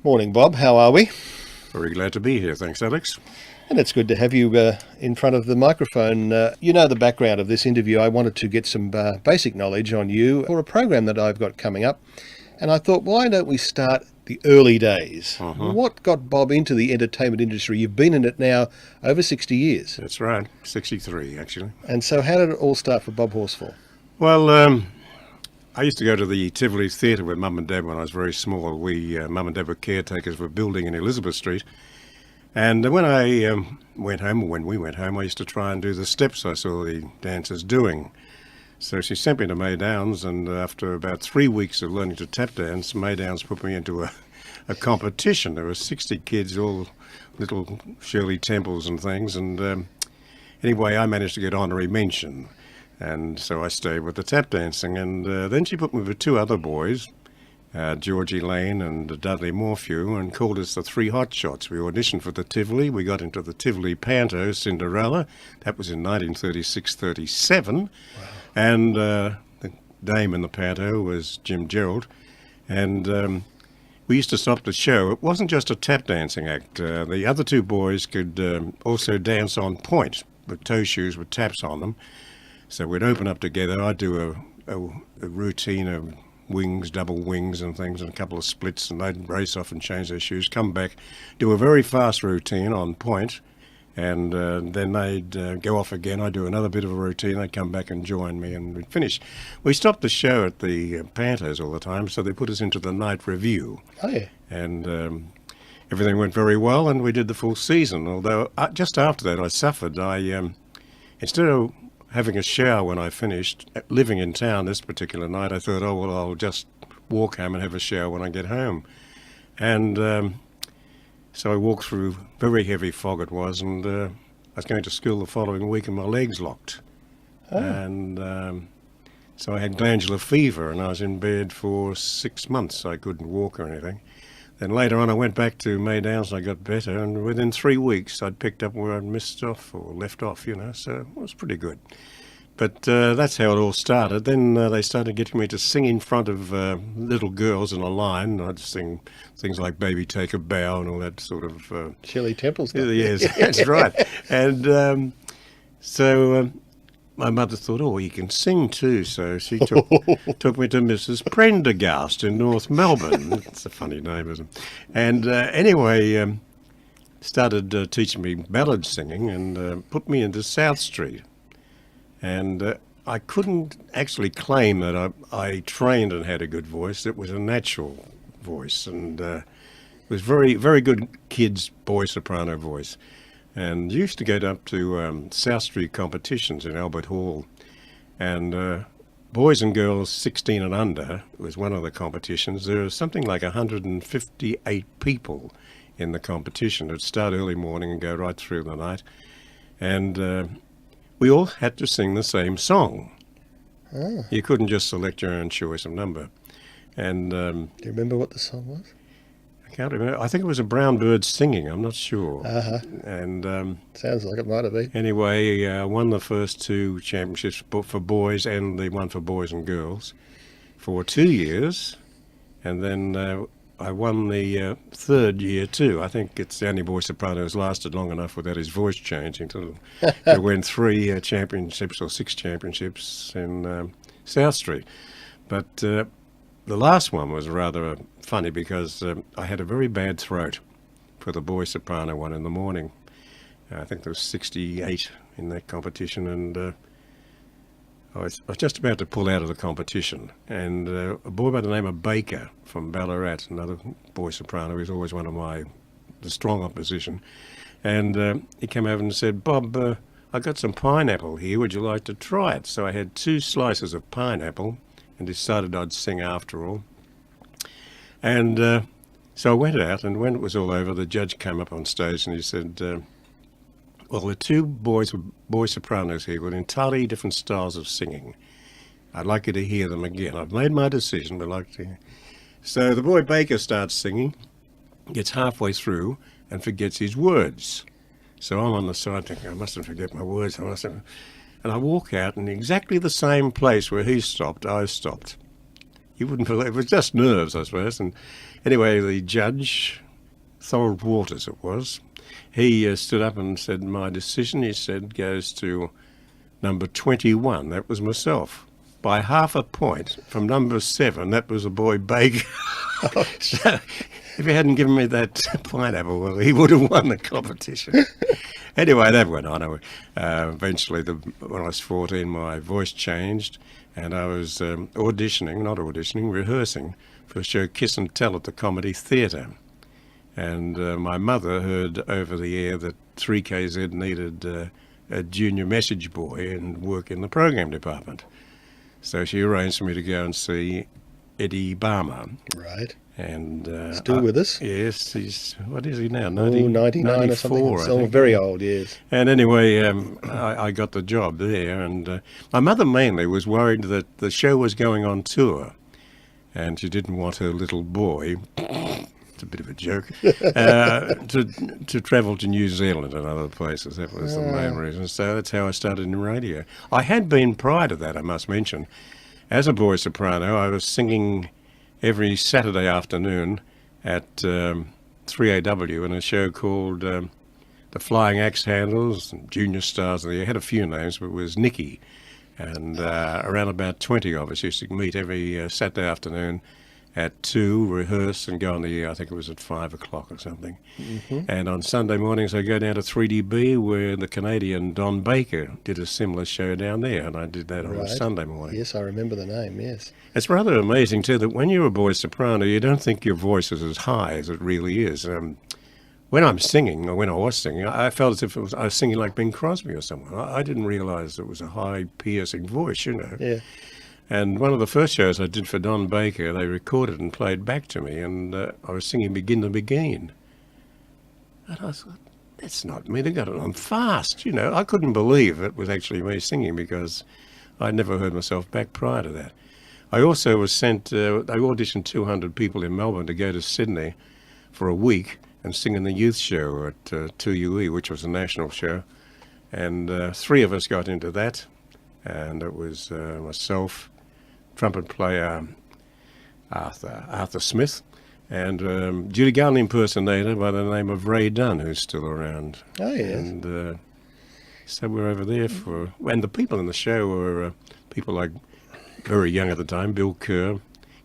Morning, Bob. How are we? Very glad to be here. Thanks, Alex. And it's good to have you in front of the microphone. You know the background of this interview. I wanted to get some basic knowledge on you for a program that I've got coming up. And I thought, why don't we start the early days? What got Bob into the entertainment industry? You've been in it now over 60 years. That's right. 63, actually. And so how did it all start for Bob Horsfall? Well, I used to go to the Tivoli Theatre with Mum and Dad when I was very small. Mum and Dad were caretakers of a building in Elizabeth Street. And when I went home, or when we went home, I used to try and do the steps I saw the dancers doing. So she sent me to May Downs, and after about 3 weeks of learning to tap dance, May Downs put me into a competition. There were 60 kids, all little Shirley Temples and things, and anyway, I managed to get honorary mention. And so I stayed with the tap dancing, and then she put me with two other boys, Georgie Laine and Dudley Morphew, and called us the Three Hot Shots. We auditioned for the Tivoli. We got into the Tivoli Panto, Cinderella. That was in 1936-37. Wow. And the dame in the panto was Jim Gerald. And we used to stop the show. It wasn't just a tap dancing act. The other two boys could also dance on point with toe shoes with taps on them. So we'd open up together. I'd do a routine of wings, double wings and things, and a couple of splits, and they'd race off and change their shoes, come back, do a very fast routine on point, and then they'd go off again. I'd do another bit of a routine. They'd come back and join me, and we'd finish. We stopped the show at the Pantos all the time, so they put us into the night review. Oh, yeah. And everything went very well, and we did the full season, although just after that I suffered. Instead of having a shower when I finished, living in town this particular night, I thought, oh, well, I'll just walk home and have a shower when I get home. And so I walked through very heavy fog it was, and I was going to school the following week and my legs locked. Oh. And so I had glandular fever, and I was in bed for 6 months. I couldn't walk or anything. Then later on I went back to May Downs and I got better, and within 3 weeks I'd picked up where I'd missed off or left off, so it was pretty good. But that's how it all started. Then they started getting me to sing in front of little girls in a line. I'd sing things like Baby Take a Bow and all that sort of... Shirley Temple stuff. Yes, that's right. And so... my mother thought, oh, he can sing too, so she took me to Mrs. Prendergast in North Melbourne. It's a funny name, isn't it? And anyway, started teaching me ballad singing and put me into South Street. And I couldn't actually claim that I trained and had a good voice. It was a natural voice, and it was very, very good kids' boy soprano voice. And used to go up to South Street competitions in Albert Hall. And boys and girls 16 and under was one of the competitions. There was something like 158 people in the competition. It'd start early morning and go right through the night. And we all had to sing the same song. Oh. You couldn't just select your own choice of number. And do you remember what the song was? I can't remember. I think it was a brown bird singing. I'm not sure. Uh-huh. And sounds like it might have been. Anyway, won the first two championships for boys and the one for boys and girls for 2 years. And then I won the third year too. I think it's the only boy soprano who's lasted long enough without his voice changing to win 3 championships or 6 championships in South Street. But the last one was rather funny because I had a very bad throat for the boy soprano one in the morning. I think there was 68 in that competition, and I was just about to pull out of the competition. And a boy by the name of Baker from Ballarat, another boy soprano, who's always one of the strong opposition, and he came over and said, Bob, I got some pineapple here, would you like to try it? So I had 2 slices of pineapple and decided I'd sing after all. And so I went out, and when it was all over, the judge came up on stage and he said, well, the 2 boy sopranos here with entirely different styles of singing. I'd like you to hear them again. I've made my decision, but I'd like to hear. So the boy Baker starts singing, gets halfway through and forgets his words. So I'm on the side thinking, I mustn't forget my words. And I walk out, and in exactly the same place where he stopped, I stopped. You wouldn't believe it. It was just nerves, I suppose. And anyway, the judge, Thorold Waters it was, he stood up and said, my decision, he said, goes to number 21. That was myself. By half a point from number 7, that was a boy Baker. So if he hadn't given me that pineapple, well, he would have won the competition. Anyway, that went on. Eventually, when I was 14, my voice changed, and I was rehearsing for a show Kiss and Tell at the Comedy Theatre. And my mother heard over the air that 3KZ needed a junior message boy and work in the program department. So she arranged for me to go and see Eddie Barmer. Right. And still with us? Yes, what is he now? 99 or something. So very old, yes. And anyway, I got the job there, and my mother mainly was worried that the show was going on tour, and she didn't want her little boy, it's a bit of a joke, to travel to New Zealand and other places. That was the main reason. So that's how I started in radio. I had been, prior to that, I must mention, as a boy soprano, I was singing every Saturday afternoon at 3AW in a show called The Flying Axe Handles, Junior Stars. They had a few names, but it was Nicky. And around about 20 of us used to meet every Saturday afternoon at 2, rehearse and go on the air. I think it was at 5 o'clock or something. Mm-hmm. And on Sunday mornings I go down to 3DB where the Canadian Don Baker did a similar show down there, and I did that on a Sunday morning. Yes, I remember the name, yes. It's rather amazing too that when you're a boy soprano you don't think your voice is as high as it really is. When I'm singing, or when I was singing, I felt as if I was singing like Bing Crosby or someone. I didn't realise it was a high piercing voice, you know. Yeah. And one of the first shows I did for Don Baker, they recorded and played back to me, and I was singing Begin to Begin. And I thought, that's not me, they got it on fast, you know. I couldn't believe it was actually me singing because I'd never heard myself back prior to that. I also was sent, I auditioned 200 people in Melbourne to go to Sydney for a week and sing in the youth show at 2UE, which was a national show. And 3 of us got into that, and it was myself, trumpet player Arthur Smith, and Judy Garland impersonator by the name of Ray Dunn, who's still around. Oh, yes. And so we're over there for... And the people in the show were people like, very young at the time, Bill Kerr,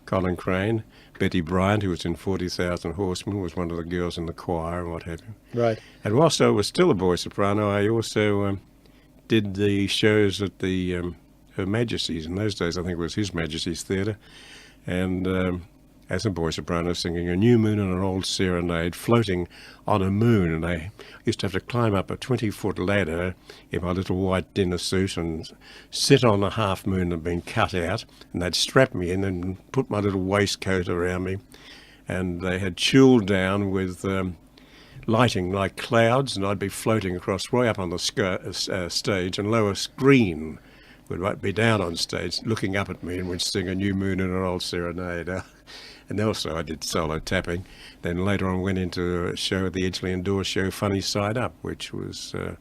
Colin Crane, Betty Bryant, who was in 40,000 Horsemen, was one of the girls in the choir and what have you. Right. And whilst I was still a boy soprano, I also did the shows at the Her Majesty's. In those days, I think it was His Majesty's Theatre. And as a boy soprano, singing A New Moon and an Old Serenade, floating on a moon. And I used to have to climb up a 20-foot ladder in my little white dinner suit and sit on a half moon that had been cut out. And they'd strap me in and put my little waistcoat around me. And they had tulle down with lighting like clouds, and I'd be floating across way up on the stage, and Lois Green would be down on stage looking up at me and would sing A New Moon and an Old Serenade. And also I did solo tapping. Then later on went into a show at the Edgeley Indoor show, Funny Side Up, which was a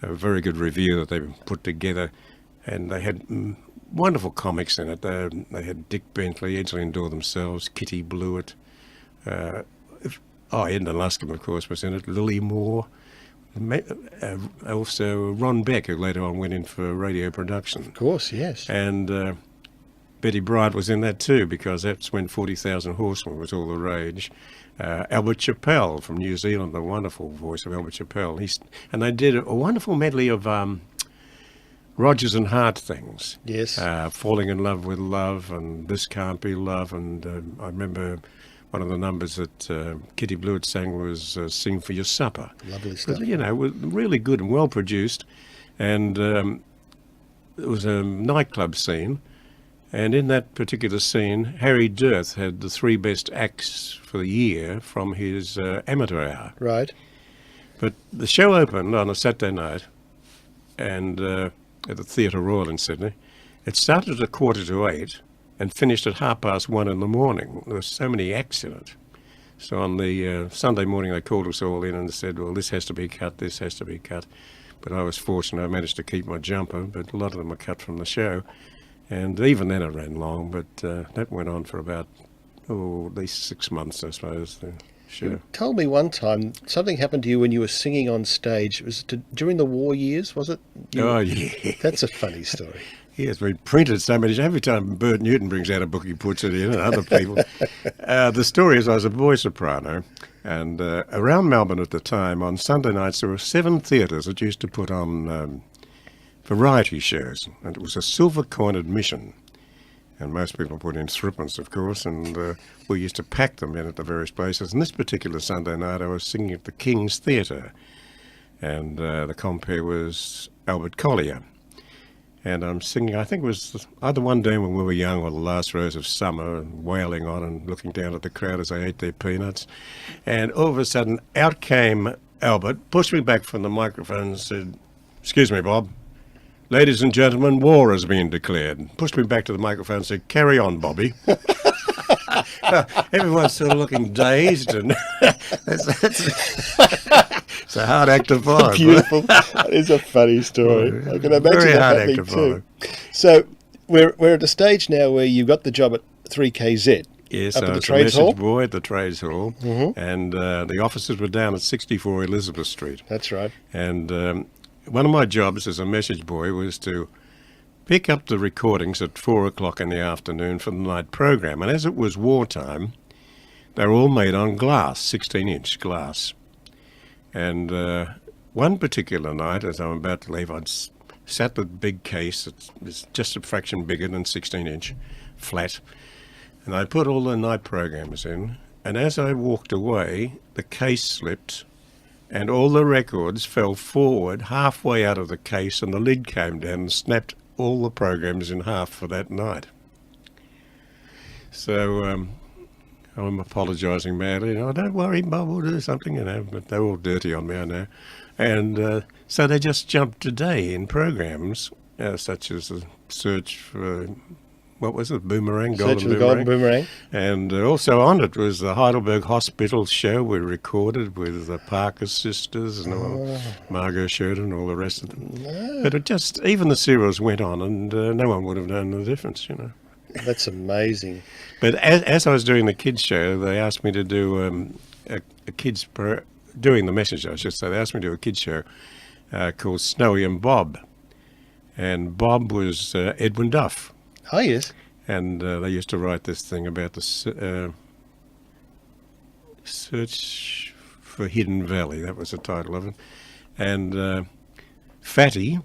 very good review that they put together. And they had wonderful comics in it. They had Dick Bentley, Edgeley Indoor themselves, Kitty Blewett, Edna Luscombe, of course, was in it, Lily Moore, also Ron Beck, who later on went in for radio production. Of course, yes. And Betty Bryant was in that too, because that's when 40,000 Horsemen was all the rage. Albert Chappell from New Zealand, the wonderful voice of Albert Chappell. And they did a wonderful medley of Rodgers and Hart things. Yes. Falling in Love with Love and This Can't Be Love. And I remember one of the numbers that Kitty Blewett sang was Sing for Your Supper. Lovely stuff. But, you know, was really good and well produced. And it was a nightclub scene. And in that particular scene, Harry Dirth had the 3 best acts for the year from his amateur hour. Right. But the show opened on a Saturday night and at the Theatre Royal in Sydney. It started at 7:45 and finished at 1:30 in the morning. There were so many acts in it. So on the Sunday morning they called us all in and said, well, this has to be cut, this has to be cut. But I was fortunate, I managed to keep my jumper, but a lot of them were cut from the show. And even then it ran long, but that went on for about, at least 6 months, I suppose. Sure. You told me one time something happened to you when you were singing on stage. Was it during the war years, was it? Yeah. That's a funny story. Yeah, it's been printed so many. Every time Bert Newton brings out a book, he puts it in, and other people. The story is I was a boy soprano, and around Melbourne at the time, on Sunday nights, there were 7 theatres that used to put on variety shows, and it was a silver coin admission. And most people put in threepence, of course, and we used to pack them in at the various places. And this particular Sunday night, I was singing at the King's Theatre, and the compere was Albert Collier. And I'm singing, I think it was either One Day When We Were Young or The Last Rose of Summer, and wailing on and looking down at the crowd as they ate their peanuts. And all of a sudden, out came Albert, pushed me back from the microphone and said, "Excuse me, Bob. Ladies and gentlemen, war has been declared." Pushed me back to the microphone and said, "Carry on, Bobby." Everyone's sort of looking dazed, and it's a hard act to follow. Beautiful. That is a funny story. I can imagine Very that hard happening act to follow. too. So we're at a stage now where you've got the job at 3KZ. Yes, up I at the was a Trades message Hall. boy at the Trades Hall, and the offices were down at 64 Elizabeth Street. That's right. And one of my jobs as a message boy was to pick up the recordings at 4 o'clock in the afternoon for the night program. And as it was wartime, they were all made on glass, 16-inch glass. And one particular night, as I'm about to leave, I'd sat the big case. It's just a fraction bigger than 16-inch, flat. And I put all the night programs in. And as I walked away, the case slipped, and all the records fell forward halfway out of the case, and the lid came down and snapped all the programs in half for that night. So I'm apologising madly. Don't worry, Bob, we'll do something, but they're all dirty on me, I know. And so they just jumped today in programs such as the search for, what was it, Boomerang? Search for the Golden Boomerang. And also on it was the Heidelberg Hospital show we recorded with the Parker sisters and all, Margot Sheridan and all the rest of them. No. But it just, even the serials went on, and no one would have known the difference, That's amazing. But as I was doing the kids show, they asked me to do doing the message, I should say. They asked me to do a kids show called Snowy and Bob. And Bob was Edwin Duff. Oh, yes. And they used to write this thing about the search for Hidden Valley. That was the title of it. And Fatty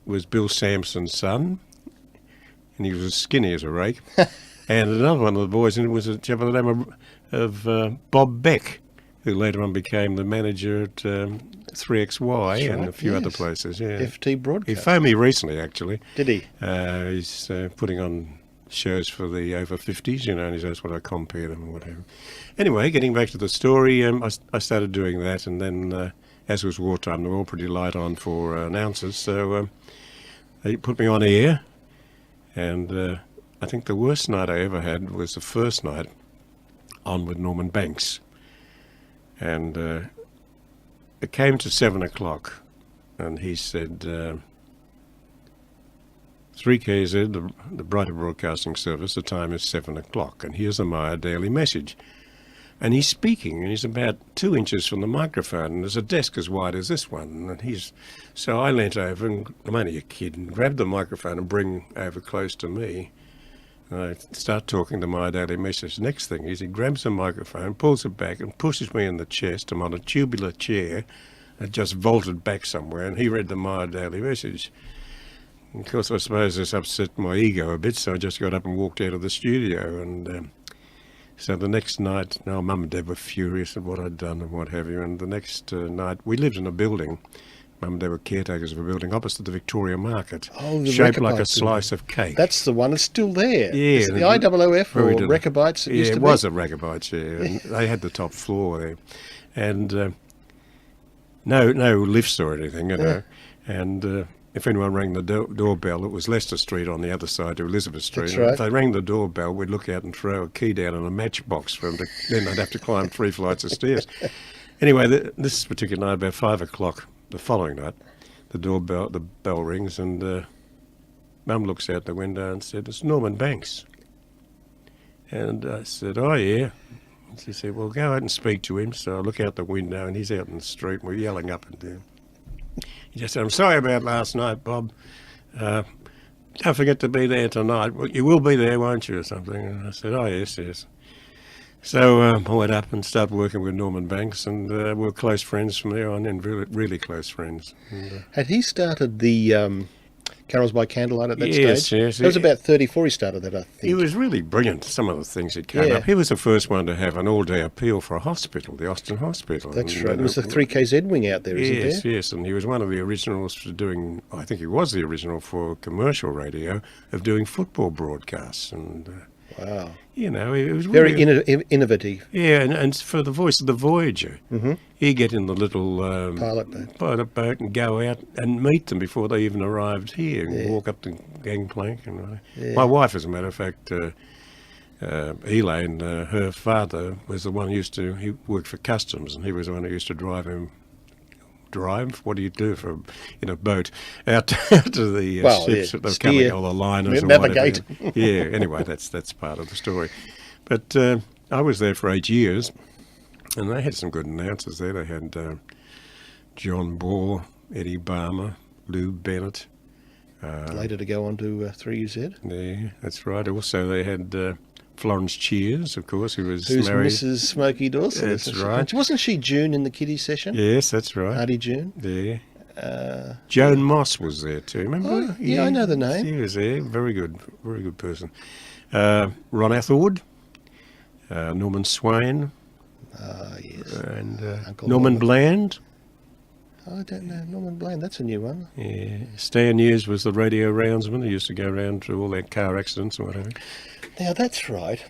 was Bill Sampson's son, and he was as skinny as a rake. And another one of the boys in it was a chap by the name of Bob Beck, who later on became the manager at 3XY and a few other places. Yeah. FT Broadcast. He phoned me recently, actually. Did he? He's putting on shows for the over 50s, and he says what I compare them and whatever. Anyway, getting back to the story, I started doing that, and then as it was wartime, they were all pretty light on for announcers, so they put me on air, and I think the worst night I ever had was the first night on with Norman Banks. And it came to 7 o'clock, and he said, 3KZ, the Brighter Broadcasting Service, the time is 7 o'clock, and here's the Maya Daily Message. And he's speaking, and he's about 2 inches from the microphone, and there's a desk as wide as this one. And so I leant over, and I'm only a kid, and grabbed the microphone and bring over close to me. And I start talking to My Daily Message. Next thing is he grabs the microphone, pulls it back, and pushes me in the chest. I'm on a tubular chair that just vaulted back somewhere, and he read the My Daily Message. And of course, I suppose this upset my ego a bit, so I just got up and walked out of the studio. And so the next night, Mum and Dad were furious at what I'd done and what have you. And the next night, we lived in a building. Mum and Dad were caretakers of a building opposite the Victoria Market, shaped like a slice of cake. That's the one. It's still there. Yeah. It's the IOOF or Recabites. It was a Recabites, yeah. And they had the top floor there. And no lifts or anything, And if anyone rang the doorbell, it was Leicester Street on the other side to Elizabeth Street. That's and right. if they rang the doorbell, we'd look out and throw a key down in a matchbox for them to, then they'd have to climb 3 flights of stairs. Anyway, this particular night, about 5 o'clock, the following night, the bell rings, and Mum looks out the window and said, "It's Norman Banks." And I said, "Oh, yeah." And she said, "Well, go out and speak to him." So I look out the window and he's out in the street and we're yelling up and down. He just said, "I'm sorry about last night, Bob. Don't forget to be there tonight. Well, you will be there, won't you?" or something. And I said, "Oh, yes, yes." So I went up and started working with Norman Banks, and we were close friends from there on, and really, really close friends. And, Had he started the Carols by Candlelight at that yes, stage? yes. That was about 34 he started that, I think. He was really brilliant, some of the things that came up. He was the first one to have an all-day appeal for a hospital, the Austin Hospital. That's and, right. There was the 3KZ wing out there, isn't there? Yes, yes, and he was one of the originals for doing, I think he was the original for commercial radio, of doing football broadcasts. And, wow. You know, it was Very really innovative. Yeah, and for the voice of the Voyager, he'd get in the little pilot boat and go out and meet them before they even arrived here, and walk up the gangplank. And my wife, as a matter of fact, Elaine, her father was the one he worked for customs, and he was the one who used to drive him. What do you do in a boat out to the ships that were coming, all the liners, navigate? Yeah. Anyway, that's part of the story. But I was there for 8 years, and they had some good announcers there. They had John Ball, Eddie Barmer, Lou Bennett. Later to go on to 3UZ. Yeah, that's right. Also, they had Florence Cheers, of course, who's married. Mrs. Smokey Dawson. That's right. Wasn't she June in the Kiddie session? Yes, that's right. Hardy June? Yeah. Joan Moss was there too, remember? Oh, yeah, I know the name. She was there. Very good person. Ron Atherwood, Norman Swain. Yes. And Uncle Norman Bland. I don't know. Norman Bland, that's a new one. Yeah. Stan Hughes was the radio roundsman who used to go around to all their car accidents or whatever. Now, that's right.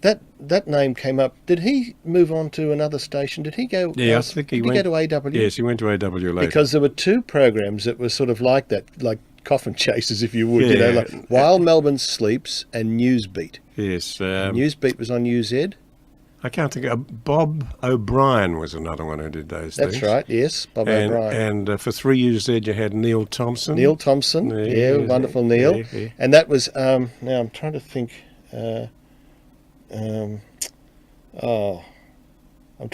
That name came up. Did he move on to another station? Did he go? Yeah, I think he went. Did he go to AW? Yes, he went to AW later. Because there were two programs that were sort of like that, like coffin chasers, if you would. Yeah. You know, like While Melbourne Sleeps and Newsbeat. Yes. Newsbeat was on UZ. I can't think of. Bob O'Brien was another one who did those things. That's right, yes, Bob O'Brien. And for 3UZ you had Neil Thompson. Neil Thompson, wonderful Neil. Yeah. And that was, now I'm trying to think, I'm trying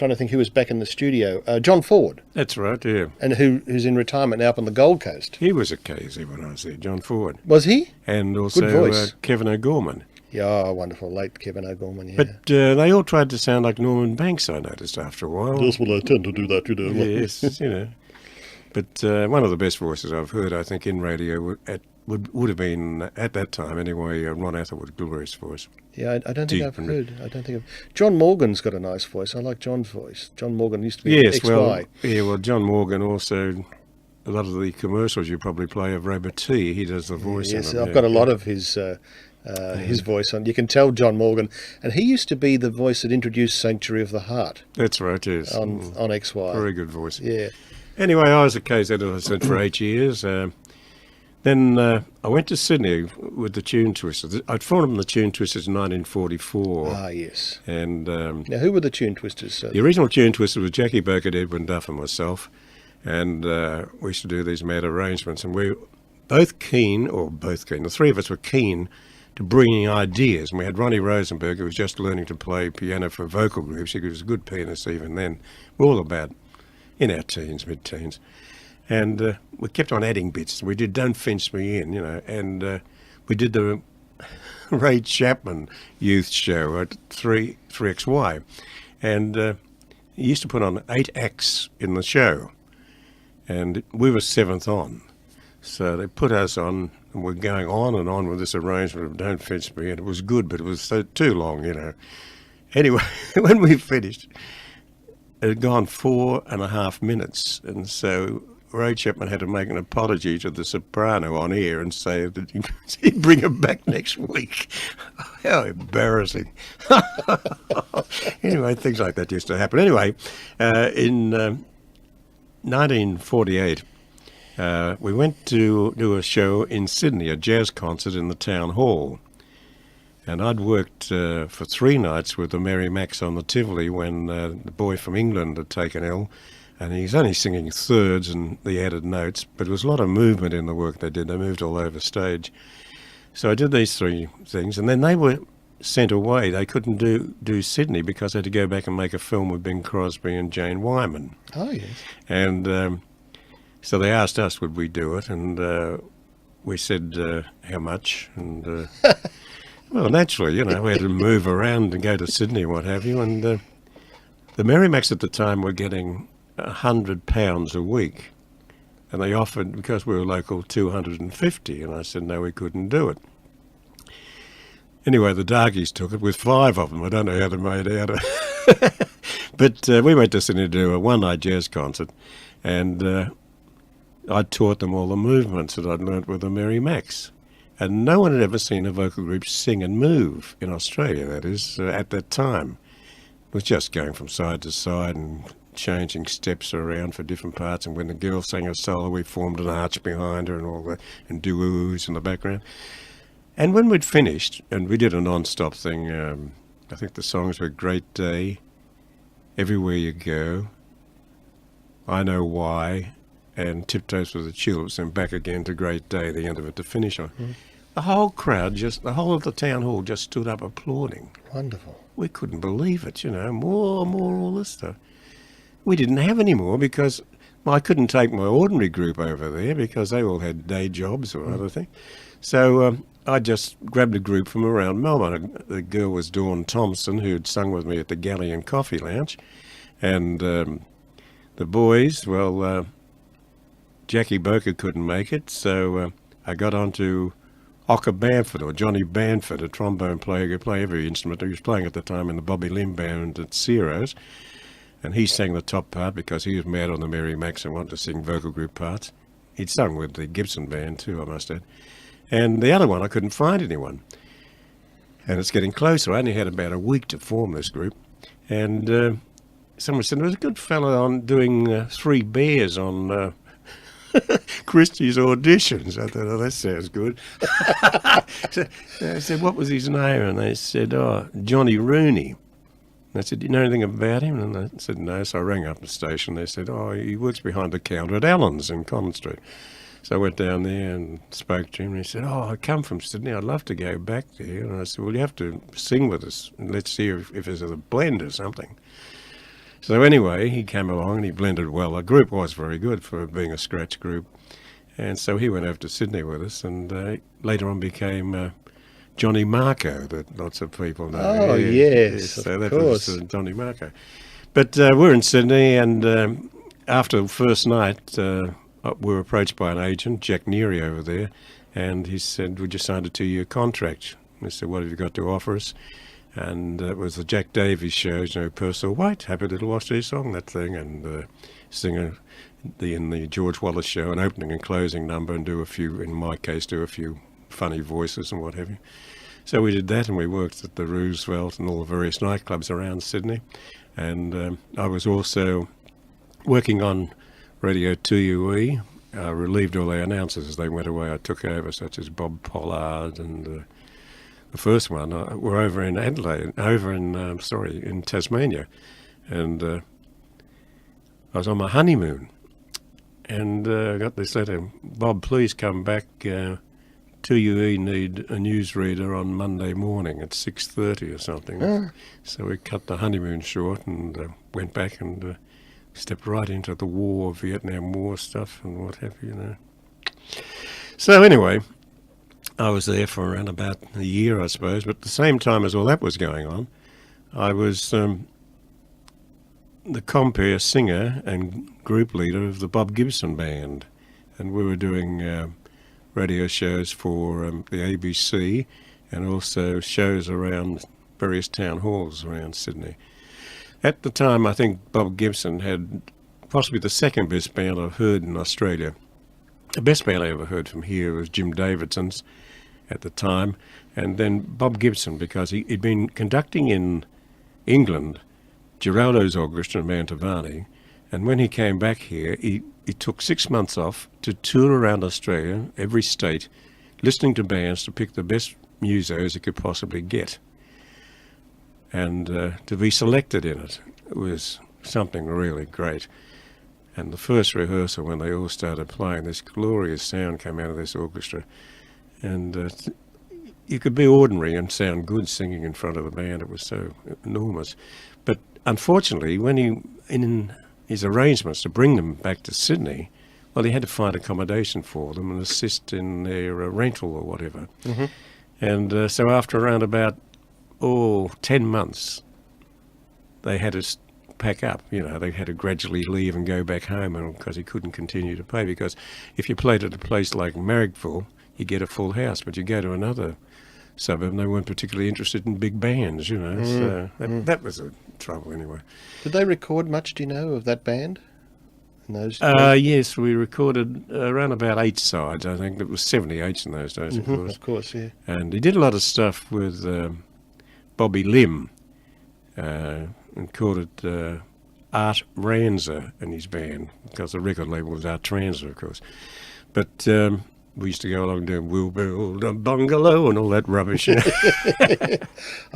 to think who was back in the studio. John Ford. That's right, yeah. And who's in retirement now up on the Gold Coast. He was at KZ when I was there, John Ford. Was he? And also Kevin O'Gorman. Yeah, wonderful. Late Kevin O'Gorman, yeah. But they all tried to sound like Norman Banks, I noticed, after a while. Yes, well, I tend to do that, you know. Yes, you know. But one of the best voices I've heard, I think, in radio would have been, at that time anyway, Ron Atherwood's glorious voice. Yeah, I don't think I've heard. John Morgan's got a nice voice. I like John's voice. John Morgan used to be XY. Well, John Morgan also, a lot of the commercials you probably play of Robert T, he does the voice in them. Yes, I've got a lot of his voice on. You can tell John Morgan, and he used to be the voice that introduced Sanctuary of the Heart. That's right, yes. On XY. Very good voice. Yeah. Anyway, I was at KZ, as I said, for 8 years. Then I went to Sydney with the Tune Twisters. I'd formed the Tune Twisters in 1944. Ah, yes. And now, who were the Tune Twisters? The original Tune Twisters was Jackie Burkett, Edwin Duff and myself. And we used to do these mad arrangements. And we were the three of us were keen to bringing ideas. And we had Ronnie Rosenberg, who was just learning to play piano for vocal groups. He was a good pianist even then. We're all about in our teens, mid-teens. And we kept on adding bits. We did Don't Fence Me In, you know, and we did the Ray Chapman youth show at 3XY. And he used to put on 8 acts in the show. And we were 7th on. So they put us on, and we're going on and on with this arrangement of Don't Fence Me In. It was good, but it was too long, you know. Anyway, when we finished, it had gone 4.5 minutes. And so Ray Chapman had to make an apology to the soprano on air and say that he'd bring her back next week. How embarrassing. Anyway, things like that used to happen. Anyway, in 1948, we went to do a show in Sydney, a jazz concert in the town hall. And I'd worked for 3 nights with the Mary Macs on the Tivoli when the boy from England had taken ill. And he's only singing thirds and the added notes, but there was a lot of movement in the work they did. They moved all over stage. So I did these 3 things, and then they were sent away. They couldn't do Sydney because they had to go back and make a film with Bing Crosby and Jane Wyman. Oh, yes. And so they asked us would we do it, and we said how much. And well, naturally, you know, we had to move around and go to Sydney and what have you. And the Merrimacs at the time were getting £100 a week, and they offered, because we were local, 250, and I said no, we couldn't do it. Anyway, the darkies took it with 5 of them. I don't know how they made out. But we went to Sydney to do a one-night jazz concert, and I taught them all the movements that I'd learnt with the Merrimacs. And no one had ever seen a vocal group sing and move in Australia, that is, at that time. It was just going from side to side and changing steps around for different parts. And when the girl sang a solo, we formed an arch behind her and all that, and doo-oos in the background. And when we'd finished, and we did a non-stop thing, I think the songs were Great Day, Everywhere You Go, I Know Why, and Tiptoes for the Tulips, and back again to Great Day, the end of it to finish on. Mm. The whole crowd, the whole of the town hall just stood up applauding. Wonderful. We couldn't believe it, you know, more, all this stuff. We didn't have any more because I couldn't take my ordinary group over there because they all had day jobs or other things. So I just grabbed a group from around Melbourne. The girl was Dawn Thompson, who had sung with me at the Galley and Coffee Lounge. And the boys, well, Jackie Boker couldn't make it, so I got on to Ocker Bamford, or Johnny Bamford, a trombone player who could play every instrument. He was playing at the time in the Bobby Lim band at Ciro's. And he sang the top part because he was mad on the Merrimacs and wanted to sing vocal group parts. He'd sung with the Gibson band too, I must add. And the other one, I couldn't find anyone. And it's getting closer. I only had about a week to form this group. And someone said, there was a good fellow on doing 3 Bears on Christie's auditions. I thought, oh, that sounds good. So I said, what was his name? And they said, oh, Johnny Rooney. And I said, do you know anything about him? And I said, no. So I rang up the station. They said, oh, he works behind the counter at Allen's in Collins Street. So I went down there and spoke to him, and he said, oh, I come from Sydney, I'd love to go back there. And I said, well, you have to sing with us, and let's see if there's a blend or something. So anyway, he came along and he blended well. The group was very good for being a scratch group. And so he went over to Sydney with us, and later on became Johnny Marco, that lots of people know. Oh, yes, so of that course. was Johnny Marco. But we're in Sydney, and after the first night, we were approached by an agent, Jack Neary over there, and he said, would you sign a 2-year contract? And I said, what have you got to offer us? And it was the Jack Davies shows, you know, Purcell White, Happy Little Australian Song, that thing, and sing in the George Wallace show, an opening and closing number, and do a few, in my case, do a few funny voices and what have you. So we did that, and we worked at the Roosevelt and all the various nightclubs around Sydney. And I was also working on Radio 2UE, relieved all our announcers as they went away. I took over, such as Bob Pollard, and the first one, we're over in Adelaide, in Tasmania, and I was on my honeymoon, and I got this letter, Bob, please come back, 2UE need a newsreader on Monday morning at 6:30 or something. So we cut the honeymoon short and went back and stepped right into the war, Vietnam War stuff and what have you, you know. So anyway, I was there for around about a year, I suppose, but at the same time as all that was going on, I was the compere singer and group leader of the Bob Gibson Band, and we were doing radio shows for the ABC and also shows around various town halls around Sydney. At the time, I think Bob Gibson had possibly the second best band I've heard in Australia. The best band I ever heard from here was Jim Davidson's at the time, and then Bob Gibson, because he'd been conducting in England Geraldo's orchestra in Mantovani, and when he came back here, he took 6 months off to tour around Australia, every state, listening to bands to pick the best musos he could possibly get. And to be selected in it was something really great. And the first rehearsal, when they all started playing, this glorious sound came out of this orchestra. And you could be ordinary and sound good singing in front of the band. It was so enormous. But unfortunately, when in his arrangements to bring them back to Sydney, well, he had to find accommodation for them and assist in their rental or whatever. Mm-hmm. And so after around about 10 months, they had to pack up. They had to gradually leave and go back home, because he couldn't continue to pay. Because if you played at a place like Marrickville, you get a full house, but you go to another suburb and they weren't particularly interested in big bands, so that was a trouble anyway. Did they record much, do you know, of that band in those days? Yes, we recorded around about 8 sides, I think. It was 78 in those days, of course. Of course, yeah. And he did a lot of stuff with Bobby Lim, and called it Art Ranza in his band, because the record label was Art Tranza, of course. But we used to go along doing "We'll Build a Bungalow" and all that rubbish. I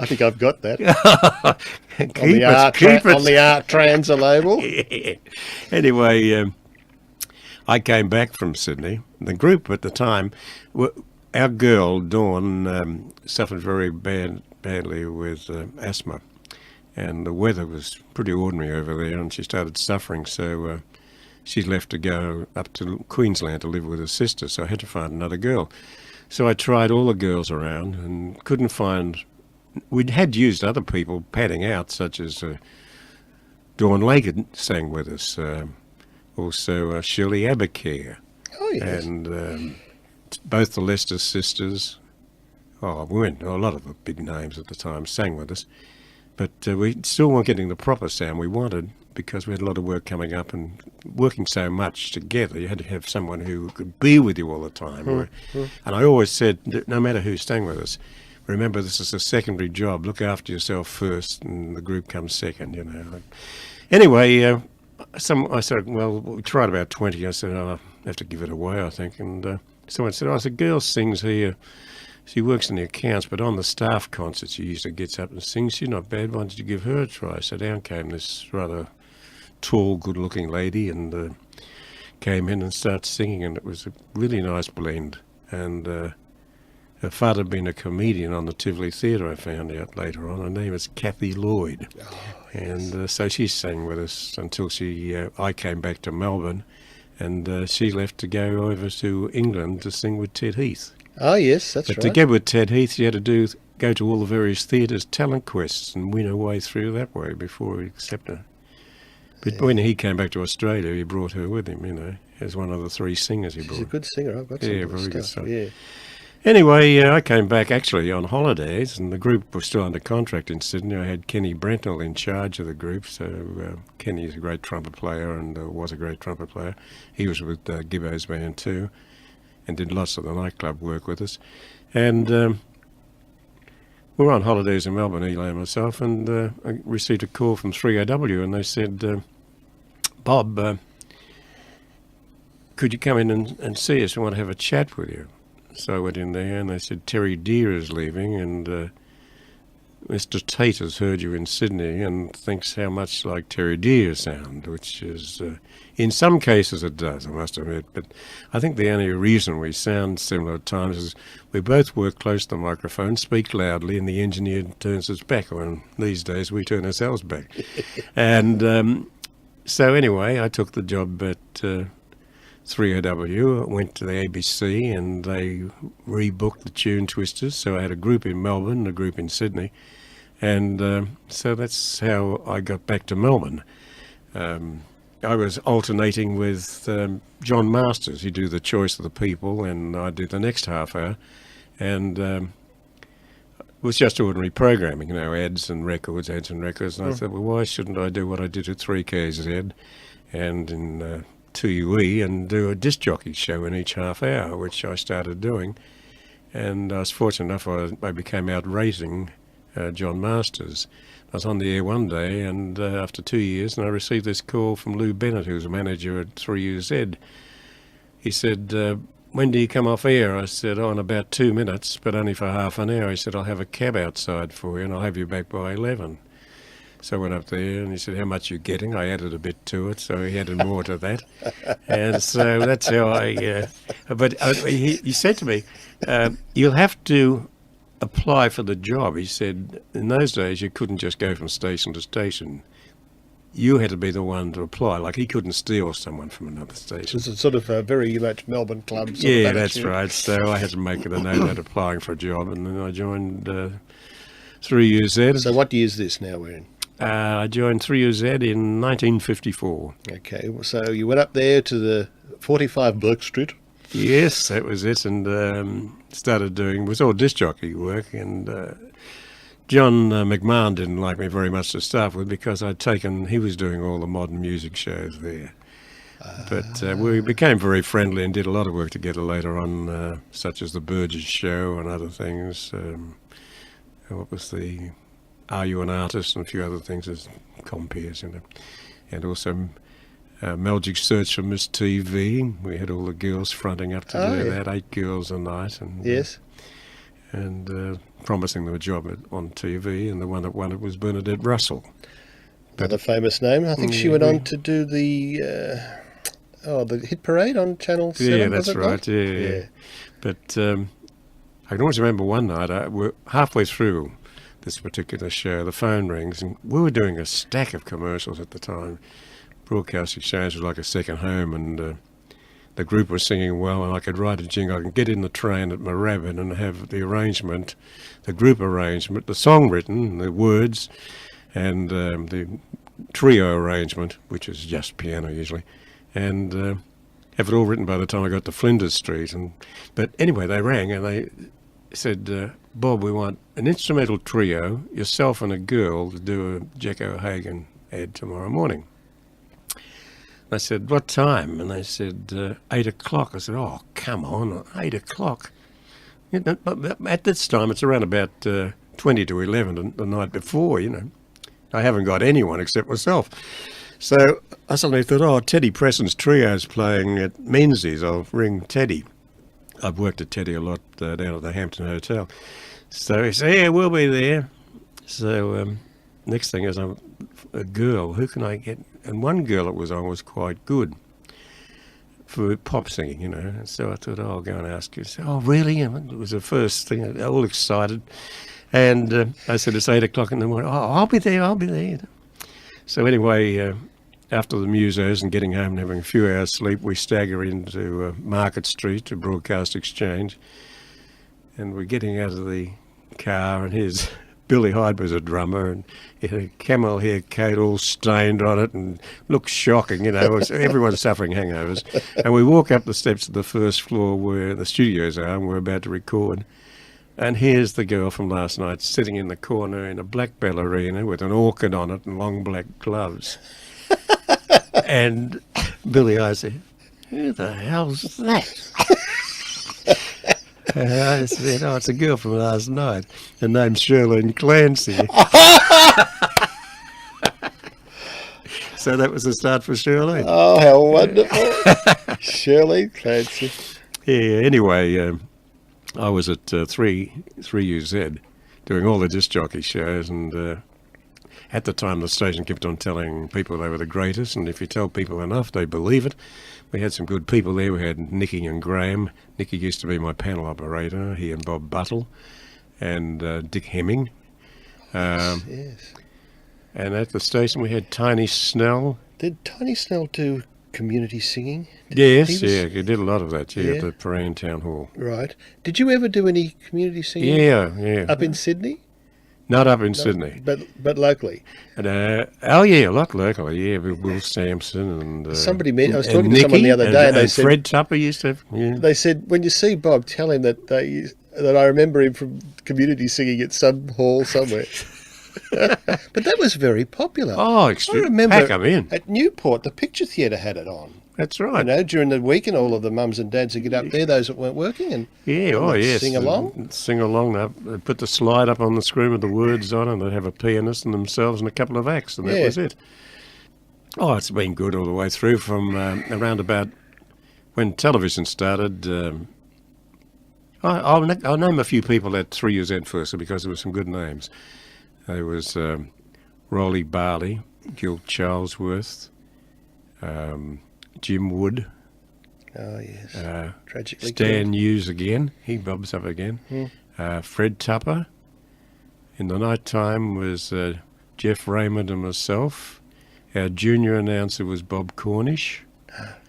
think I've got that. Keep it. On the Art Tranza label. Yeah. Anyway, I came back from Sydney. The group at the time, our girl, Dawn, suffered very badly with asthma. And the weather was pretty ordinary over there, and she started suffering, so she left to go up to Queensland to live with her sister, so I had to find another girl. So I tried all the girls around and couldn't find... We'd had used other people padding out, such as Dawn Lake sang with us, also Shirley Abercare, Oh, yes. and both the Lester sisters. A lot of the big names at the time sang with us. But we still weren't getting the proper sound we wanted, because we had a lot of work coming up, and working so much together, you had to have someone who could be with you all the time. And I always said, that no matter who sang with us, remember this is a secondary job. Look after yourself first, and the group comes second. Anyway, I said, well, we tried about 20. I said, I'll have to give it away, I think. And someone said, the girl sings here. She works in the accounts, but on the staff concerts she usually gets up and sings. She's not bad. Why don't you give her a try? So down came this rather tall, good-looking lady, and came in and started singing, and it was a really nice blend. And her father had been a comedian on the Tivoli Theatre, I found out later on. Her name was Kathy Lloyd. Oh, yes. And so she sang with us until I came back to Melbourne, and she left to go over to England to sing with Ted Heath. Oh, yes, that's right. But to get with Ted Heath, you had to go to all the various theatres, talent quests, and win her way through that way before he'd accept her. But when he came back to Australia, he brought her with him, as one of the 3 singers he brought. She's a good singer. I've got some very good stuff. Yeah. Anyway, I came back actually on holidays, and the group was still under contract in Sydney. I had Kenny Brentnell in charge of the group, so Kenny's a great trumpet player and was a great trumpet player. He was with Gibbo's band too, and did lots of the nightclub work with us. And we were on holidays in Melbourne, Eli and myself, and I received a call from 3AW, and they said, Bob, could you come in and see us? We want to have a chat with you. So I went in there, and they said, Terry Deer is leaving, and Mr. Tate has heard you in Sydney and thinks how much like Terry Deer sound, which is, in some cases it does, I must admit, but I think the only reason we sound similar at times is we both work close to the microphone, speak loudly, and the engineer turns his back, when these days we turn ourselves back. And so anyway, I took the job at 3AW, went to the ABC, and they rebooked the Tune Twisters, so I had a group in Melbourne and a group in Sydney, and so that's how I got back to Melbourne. I was alternating with John Masters. He'd do the Choice of the People, and I'd do the next half hour, and it was just ordinary programming, ads and records, and I thought, well, why shouldn't I do what I did at 3KZ and in 2UE and do a disc jockey show in each half hour, which I started doing. And I was fortunate enough I became out racing John Masters. I was on the air one day, and after 2 years, and I received this call from Lou Bennett, who was a manager at 3UZ. He said, when do you come off air? I said, in about 2 minutes, but only for half an hour. He said, I'll have a cab outside for you, and I'll have you back by 11. So I went up there, and he said, how much are you getting? I added a bit to it, so he added more to that. And so that's how I... but he said to me, you'll have to apply for the job. He said in those days you couldn't just go from station to station. You had to be the one to apply. Like he couldn't steal someone from another station. This is sort of a very much Melbourne club. Yeah, that's right. So I had to make it a note at applying for a job, and then I joined 3UZ. So what year is this now we're in? I joined 3UZ in 1954. Okay, so you went up there to the 45 Burke Street. Yes, that was it, and started doing, it was all disc jockey work, and John McMahon didn't like me very much to start with because he was doing all the modern music shows there. But we became very friendly and did a lot of work together later on, such as the Burgess Show and other things. What was the Are You an Artist and a few other things as compares, and also Melgic's Search for Miss TV. We had all the girls fronting up to do that, 8 girls a night, and yes, and promising them a job on TV. And the one that won it was Bernadette Russell. Another famous name. I think she went on to do the Hit Parade on Channel 7. Yeah, that's right. Yeah. But I can always remember one night, we're halfway through this particular show, the phone rings, and we were doing a stack of commercials at the time. Broadcast Exchange was like a second home, and the group was singing well, and I could write a jingle. I could get in the train at Moorabbin and have the arrangement, the group arrangement, the song written, the words, and the trio arrangement, which is just piano usually, and have it all written by the time I got to Flinders Street. But anyway, they rang and they said, Bob, we want an instrumental trio, yourself and a girl, to do a Jack O'Hagan ad tomorrow morning. I said, what time? And they said, 8 o'clock. I said, oh, come on, 8 o'clock. At this time, it's around about 20 to 11 the night before, I haven't got anyone except myself. So I suddenly thought, Teddy Preston's trio's playing at Menzies. I'll ring Teddy. I've worked at Teddy a lot down at the Hampton Hotel. So he said, yeah, we'll be there. So next thing is, a girl, who can I get? And one girl that was on was quite good for pop singing, And so I thought, I'll go and ask her. So, oh, really? And it was the first thing, all excited. And I said, it's 8 o'clock in the morning. Oh, I'll be there. So anyway, after the musos and getting home and having a few hours sleep, we stagger into Market Street to Broadcast Exchange. And we're getting out of the car, and here's Billy Hyde was a drummer, and he had a camel hair coat all stained on it and looked shocking, Everyone's suffering hangovers. And we walk up the steps of the first floor where the studios are, and we're about to record. And here's the girl from last night sitting in the corner in a black ballerina with an orchid on it and long black gloves. And Billy Hyde said, who the hell's that? And I said, it's a girl from last night. Her name's Shirlene Clancy. So that was the start for Shirlene. Oh, how wonderful. Shirlene Clancy. Yeah, anyway, I was at 3UZ doing all the disc jockey shows, and at the time the station kept on telling people they were the greatest, and if you tell people enough, they believe it. We had some good people there. We had Nicky and Graham. Nicky used to be my panel operator, he and Bob Buttle, and Dick Hemming. Yes. And at the station we had Tiny Snell. Did Tiny Snell do community singing? Yes, he did a lot of that, at the Paran Town Hall. Right. Did you ever do any community singing? Yeah. Up in Sydney? Not up in Sydney. But locally? And, a lot locally, with Will Sampson and... Somebody I was talking to someone the other day, and they said... Fred Tupper used to have... Yeah. They said, when you see Bob, tell him that I remember him from community singing at some hall somewhere. But that was very popular. Oh, extremely. I remember pack 'em in. At Newport, the Picture Theatre had it on. That's right. During the week, and all of the mums and dads would get up there, those that weren't working, and yes, sing along. Sing along. They put the slide up on the screen with the words on, and they'd have a pianist and themselves and a couple of acts, and that was it. Oh, it's been good all the way through from around about when television started. I'll name a few people at 3UZ first, because there were some good names. There was Rolly Barley, Gil Charlesworth, Jim Wood. Oh, yes. Tragically Stan Hughes again. He bobs up again. Fred Tupper. In the night time was Jeff Raymond and myself. Our junior announcer was Bob Cornish.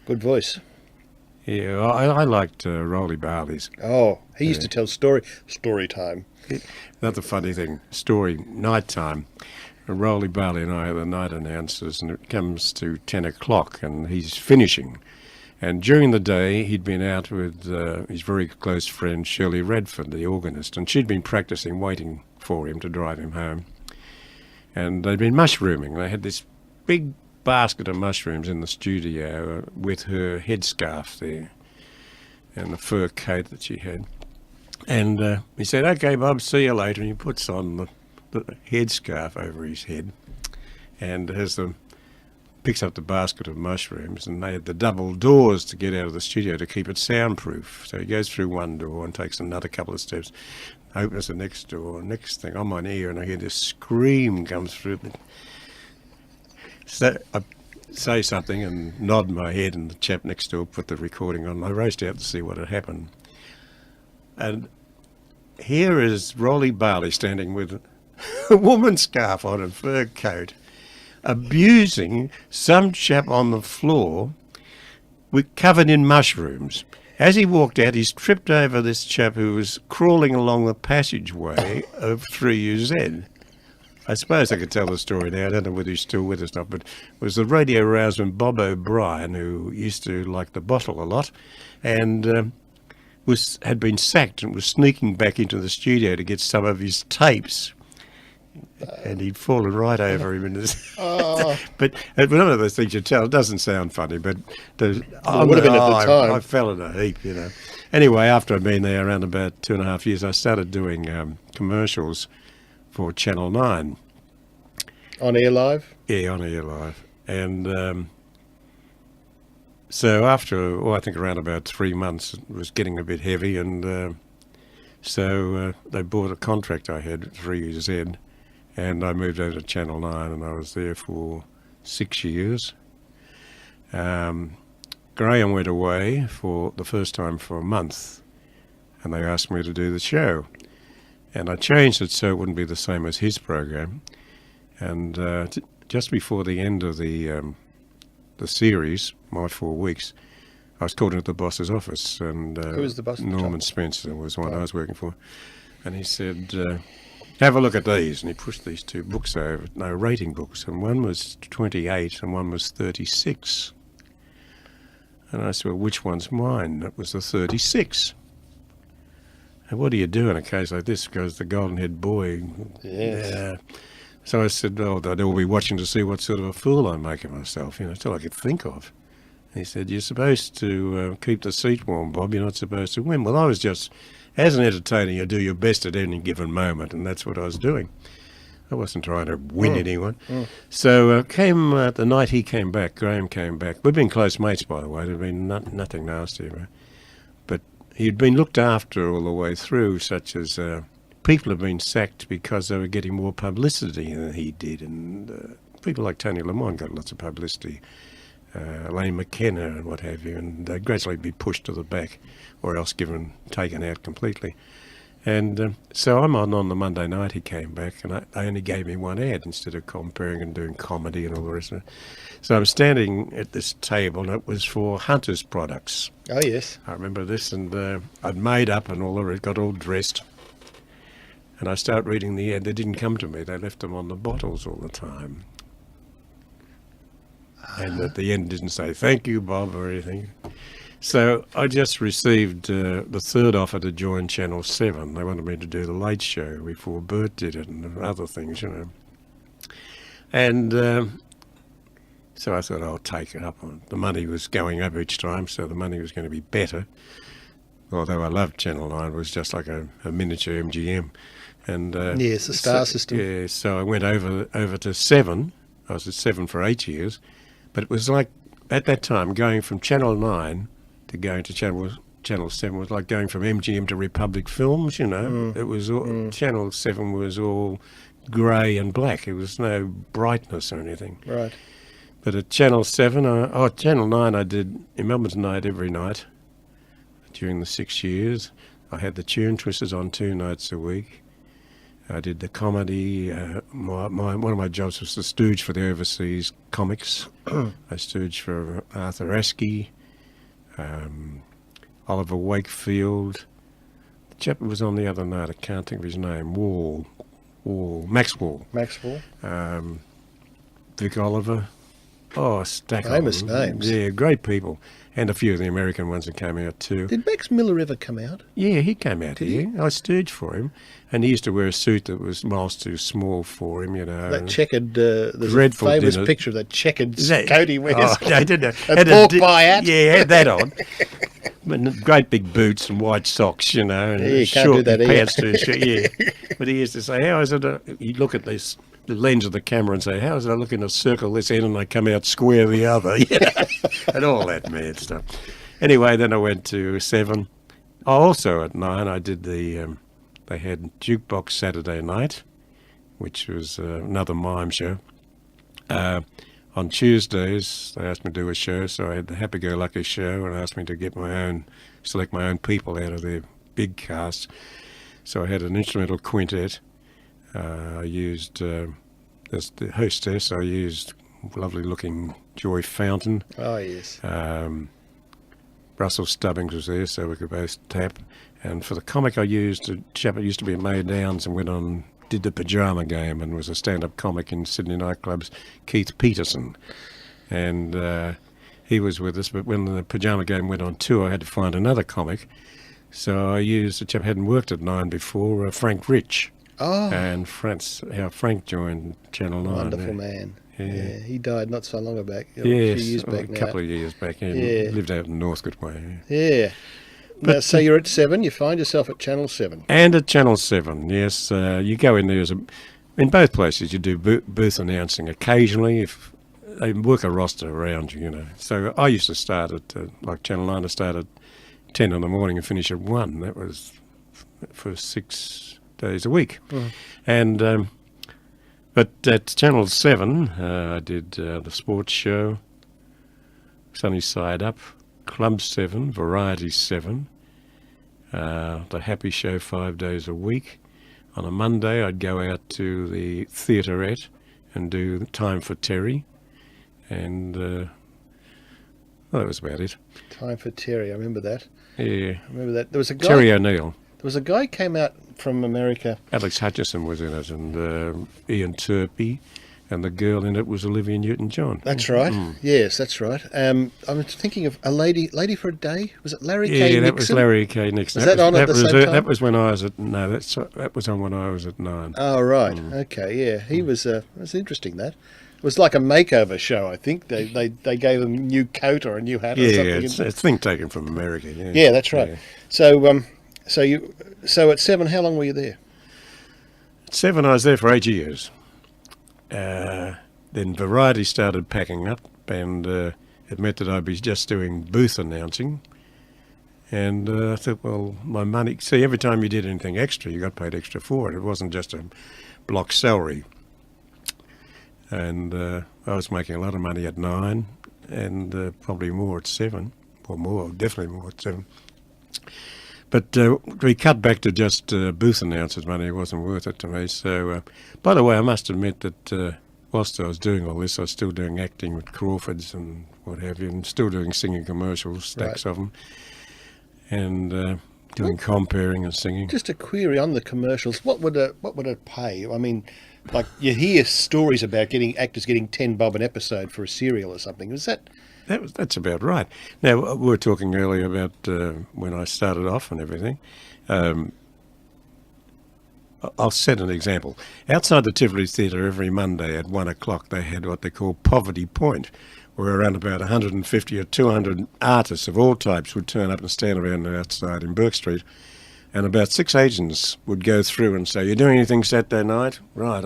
Good voice. Yeah, I liked Rolly Barley's. Oh, he used to tell story time. Another funny thing, night time. Rolly Barley and I are the night announcers, and it comes to 10 o'clock and he's finishing. And during the day, he'd been out with his very close friend Shirley Redford, the organist, and she'd been practicing, waiting for him to drive him home. And they'd been mushrooming. They had this big basket of mushrooms in the studio with her headscarf there and the fur coat that she had. And he said, "Okay, Bob, see you later." And he puts on the headscarf over his head and picks up the basket of mushrooms, and they had the double doors to get out of the studio to keep it soundproof. So he goes through one door and takes another couple of steps, opens the next door. Next thing, I'm on ear, and I hear this scream comes through. So I say something and nod my head, and the chap next door put the recording on. I raced out to see what had happened. And here is Rolly Barley standing with a woman's scarf on and fur coat, abusing some chap on the floor covered in mushrooms. As he walked out, he's tripped over this chap who was crawling along the passageway of 3UZ. I suppose I could tell the story now. I don't know whether he's still with us or not, but it was the radio rouseman Bob O'Brien, who used to like the bottle a lot, and had been sacked and was sneaking back into the studio to get some of his tapes. And he'd fallen right over him. But one of those things you tell, it doesn't sound funny, but it would have been at the time. I fell in a heap, you know. Anyway, after I'd been there around about 2.5 years, I started doing commercials for Channel 9. On Air Live? Yeah, on Air Live. And so after, I think around about 3 months, it was getting a bit heavy, and so they bought a contract I had at 3UZ, and I moved over to Channel 9, and I was there for 6 years. Graham went away for the first time for a month, and they asked me to do the show. And I changed it so it wouldn't be the same as his program. And just before the end of the series, my 4 weeks, I was called into the boss's office, and who was the boss? Norman Spencer was one I was working for, and he said, "Have a look at these." And he pushed these two books over, rating books, and one was 28 and one was 36. And I said, "Well, which one's mine?" That was the 36. And what do you do in a case like this? Because the golden-haired boy. Yes. So I said, they'd all be watching to see what sort of a fool I make of myself. That's all I could think of. He said, "You're supposed to keep the seat warm, Bob. You're not supposed to win." Well, I was just, as an entertainer, you do your best at any given moment, and that's what I was doing. I wasn't trying to win anyone. So came the night he came back, Graham came back. We'd been close mates, by the way. There'd been nothing nasty. But he'd been looked after all the way through, such as people have been sacked because they were getting more publicity than he did. And people like Tony Lamont got lots of publicity. Elaine McKenna and what have you, and they'd gradually be pushed to the back or else taken out completely. And so I'm on the Monday night he came back, and they only gave me one ad instead of comparing and doing comedy and all the rest of it. So I'm standing at this table, and it was for Hunter's products. Oh, yes. I remember this, and I'd made up and all of it, got all dressed. And I start reading the ad. They didn't come to me. They left them on the bottles all the time. And at the end didn't say, "Thank you, Bob," or anything. So I just received the third offer to join Channel 7. They wanted me to do the Late Show before Bert did it and other things, And so I thought I'll take it up. The money was going up each time, so the money was going to be better. Although I loved Channel 9, it was just like a miniature MGM. And yes, the star system. Yeah, so I went over to 7. I was at 7 for 8 years. But it was like, at that time, going from Channel 9 to going to Channel 7 was like going from MGM to Republic Films, It was all, Channel 7 was all grey and black. It was no brightness or anything. Right. But at Channel 7, Channel 9 I did In Melbourne Tonight every night during the 6 years. I had the tune twisters on 2 nights a week. I did the comedy. One of my jobs was the stooge for the overseas comics. I stooge for Arthur Askey, Oliver Wakefield. The chap who was on the other night, I can't think of his name. Maxwell. Vic Oliver. Oh, a stack of Famous them. names. Yeah, great people. And a few of the American ones that came out too. Did Max Miller ever come out? Yeah, he came out here. I stooged for him. And he used to wear a suit that was miles too small for him, you know. That checkered, there's dreadful a famous dinner. picture of that checkered coat he wears. Oh, I didn't know. A pork pie hat. Yeah, had that on. But great big boots and white socks, you know. And Yeah, you can't do that either. pants too short, yeah. But he used to say, how is it, he'd look at this, the lens of the camera and say, how is it I look in a circle this end and I come out square the other, you know, and all that mad stuff. Anyway, then I went to 7. Also at 9, I did the, they had Jukebox Saturday Night, which was another mime show. On Tuesdays, they asked me to do a show, so I had the Happy-Go-Lucky show and asked me to select my own people out of their big cast. So I had an instrumental quintet. I used, as the hostess, I used lovely-looking Joy Fountain. Oh, yes. Russell Stubbings was there, so we could both tap. And for the comic, I used a chap that used to be at May Downs and did the Pyjama Game and was a stand-up comic in Sydney nightclubs, Keith Peterson. And he was with us, but when the Pyjama Game went on tour, I had to find another comic. So I used a chap who hadn't worked at 9 before, Frank Rich. Oh. And Frank joined Channel 9. Wonderful man. Yeah. He died not so long back. Yes, a few years back a now. couple of years back. Yeah. Yeah. Lived out in Northcote Way. Yeah. Now, so you're at 7, you find yourself at Channel 7. And at Channel 7, yes. You go in there in both places, you do booth announcing occasionally if they work a roster around you, you know. So I used to start at, like Channel 9, I started at 10 in the morning and finish at 1. That was for 6 days a week. Mm. And, but at Channel 7, I did the sports show, Sunny Side Up, Club 7, Variety 7, the Happy Show 5 days a week. On a Monday, I'd go out to the Theatrette and do Time for Terry. And well, that was about it. Time for Terry, I remember that. Yeah. I remember that. There was a guy. Terry O'Neill. There was a guy came out from America. Alex Hutchison was in it, and Ian Turpie, and the girl in it was Olivia Newton-John. That's right. Mm. Yes, that's right. I'm thinking of a lady for a day. Was it Larry K. Nixon? Yeah, that was Larry K. Nixon. Was that on at the same time? That was when I was at that was on when I was at 9. Oh right. Mm. Okay. Yeah, he was. It was interesting that. It was like a makeover show, I think. They gave him a new coat or a new hat or something. Yeah, it's a thing taken from America. Yeah, yeah, that's right. Yeah. So at 7, how long were you there? At 7, I was there for 8 years. Then Variety started packing up, and it meant that I'd be just doing booth announcing. And I thought, well, my money... See, every time you did anything extra, you got paid extra for it. It wasn't just a block salary. And I was making a lot of money at 9, and probably more at 7. Or more, definitely more at 7. But we cut back to just booth announcers money. It wasn't worth it to me. So, by the way, I must admit that whilst I was doing all this, I was still doing acting with Crawfords and what have you, and still doing singing commercials, stacks of them, and doing comparing and singing. Just a query on the commercials. What would it pay? I mean, like you hear stories about actors getting 10 bob an episode for a serial or something. Is that? That's about right. Now, we were talking earlier about when I started off and everything. I'll set an example. Outside the Tivoli Theatre every Monday at 1 o'clock, they had what they call Poverty Point, where around about 150 or 200 artists of all types would turn up and stand around outside in Burke Street. And about 6 agents would go through and say, "You doing anything Saturday night?" "Right,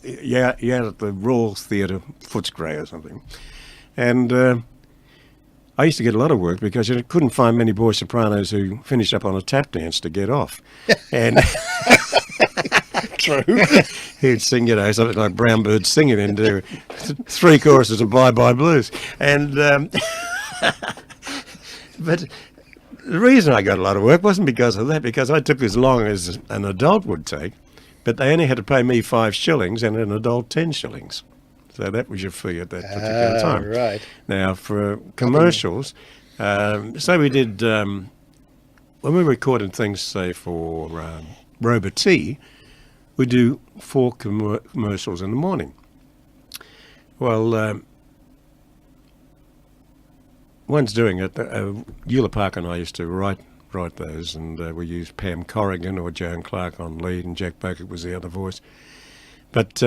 you're out at the Royal Theatre, Footscray or something." And I used to get a lot of work because you couldn't find many boy sopranos who finished up on a tap dance to get off. And true. He'd sing, something like Brown Bird Singing and do 3 choruses of Bye Bye Blues. And but the reason I got a lot of work wasn't because of that, because I took as long as an adult would take, but they only had to pay me 5 shillings and an adult 10 shillings. So that was your fee at that particular time. Right. Now, for commercials, so we did, when we recorded things, say, for Robert T, we do 4 commercials in the morning. Well, one's doing it. Eula Park and I used to write those, and we used Pam Corrigan or Joan Clark on lead, and Jack Bockett was the other voice. But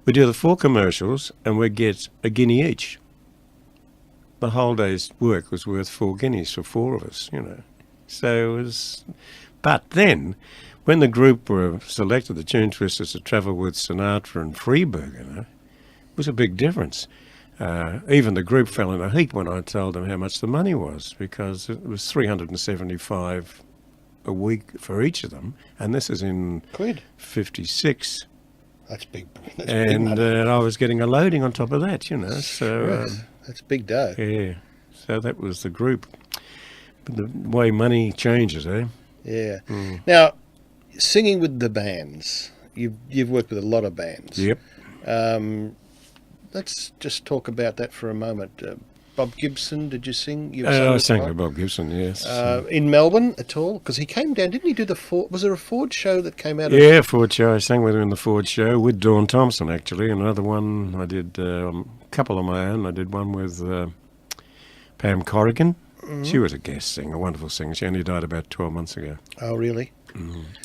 we do the 4 commercials, and we get a guinea each. The whole day's work was worth 4 guineas for 4 of us, you know. So it was. But then, when the group were selected, the Tune Twisters, to travel with Sinatra and Freeburg, you know, it was a big difference. Even the group fell in a heap when I told them how much the money was, because it was $375 a week for each of them, and this is in Quid. 56. That's big. That's And big money. I was getting a loading on top of that, you know. So Right. That's big dough. yeah, so that was the group. But the way money changes, eh? Yeah. Now, singing with the bands. You've worked with a lot of bands. Yep. Let's just talk about that for a moment. Bob Gibson, did you sing? You I sang with Bob Gibson, yes. in Melbourne at all? Because he came down, didn't he do the Ford? Was there a Ford show that came out of Yeah, Ford show. I sang with him in the Ford show with Dawn Thompson, actually. Another one I did, a couple of my own. I did one with Pam Corrigan. She was a guest singer, a wonderful singer. She only died about 12 months ago. Oh, really?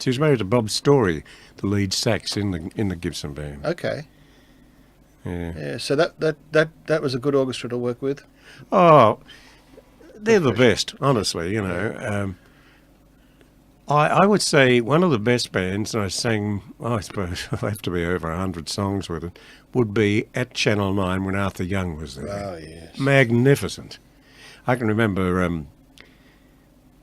She was married to Bob Story, the lead sax in the Gibson band. Okay. Yeah. Yeah. So that was a good orchestra to work with. Oh, they're the best, honestly, you know. I would say one of the best bands, and I sang, I suppose I have to be over 100 songs with it, would be at Channel 9 when Arthur Young was there. Oh, yes. Magnificent. I can remember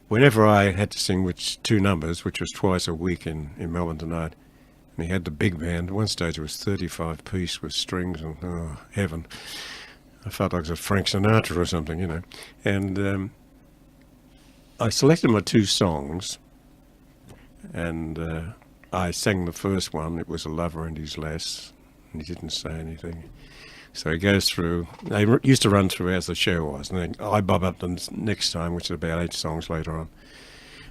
whenever I had to sing 2 numbers, which was twice a week in Melbourne Tonight, and he had the big band. At one stage it was 35-piece with strings, and oh, heaven. I felt like it was Frank Sinatra or something, you know. And I selected my 2 songs, and I sang the first one. It was A Lover and His Lass, and he didn't say anything. So he goes through. They used to run through as the show was, and then I bob up the next time, which is about 8 songs later on.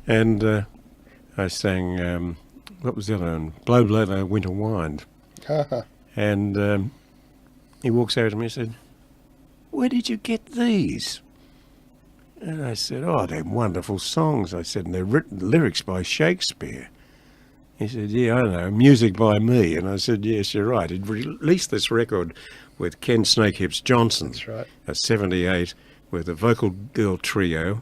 And I sang, what was the other one? Blow, Blow, the Winter Wind. And he walks over to me and said, "Where did you get these?" And I said, "Oh, they're wonderful songs." I said, "And they're written lyrics by Shakespeare." He said, "Yeah, I know, music by me." And I said, "Yes, you're right." He'd released this record with Ken Snakehips Johnson. That's right. At 78, with a vocal girl trio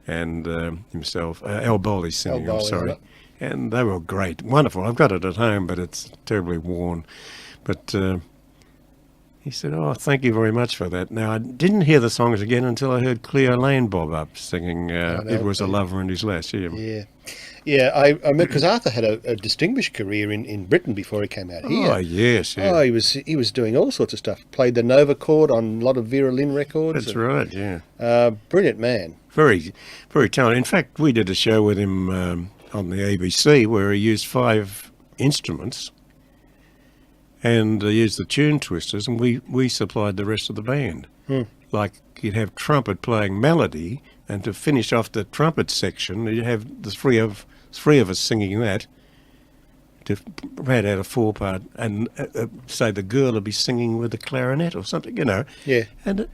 and himself, Al Bowley singing, Al I'm Bowley, sorry. right. And they were great, wonderful. I've got it at home, but it's terribly worn. But he said, "Oh, thank you very much for that." Now, I didn't hear the songs again until I heard Cleo Laine bob up singing It Was a Lover and His Lass. Yeah. Yeah. Yeah, I remember because Arthur had a distinguished career in Britain before he came out here. Oh, yes, yeah. Oh, he was doing all sorts of stuff. Played the Nova chord on a lot of Vera Lynn records. That's right, yeah. Brilliant man. Very, very talented. In fact, we did a show with him on the ABC where he used 5 instruments and used the Tune Twisters, and we supplied the rest of the band. Like you'd have trumpet playing melody, and to finish off the trumpet section, you'd have the three of us singing that to pad out a 4-part, and say the girl would be singing with the clarinet or something, you know. Yeah. And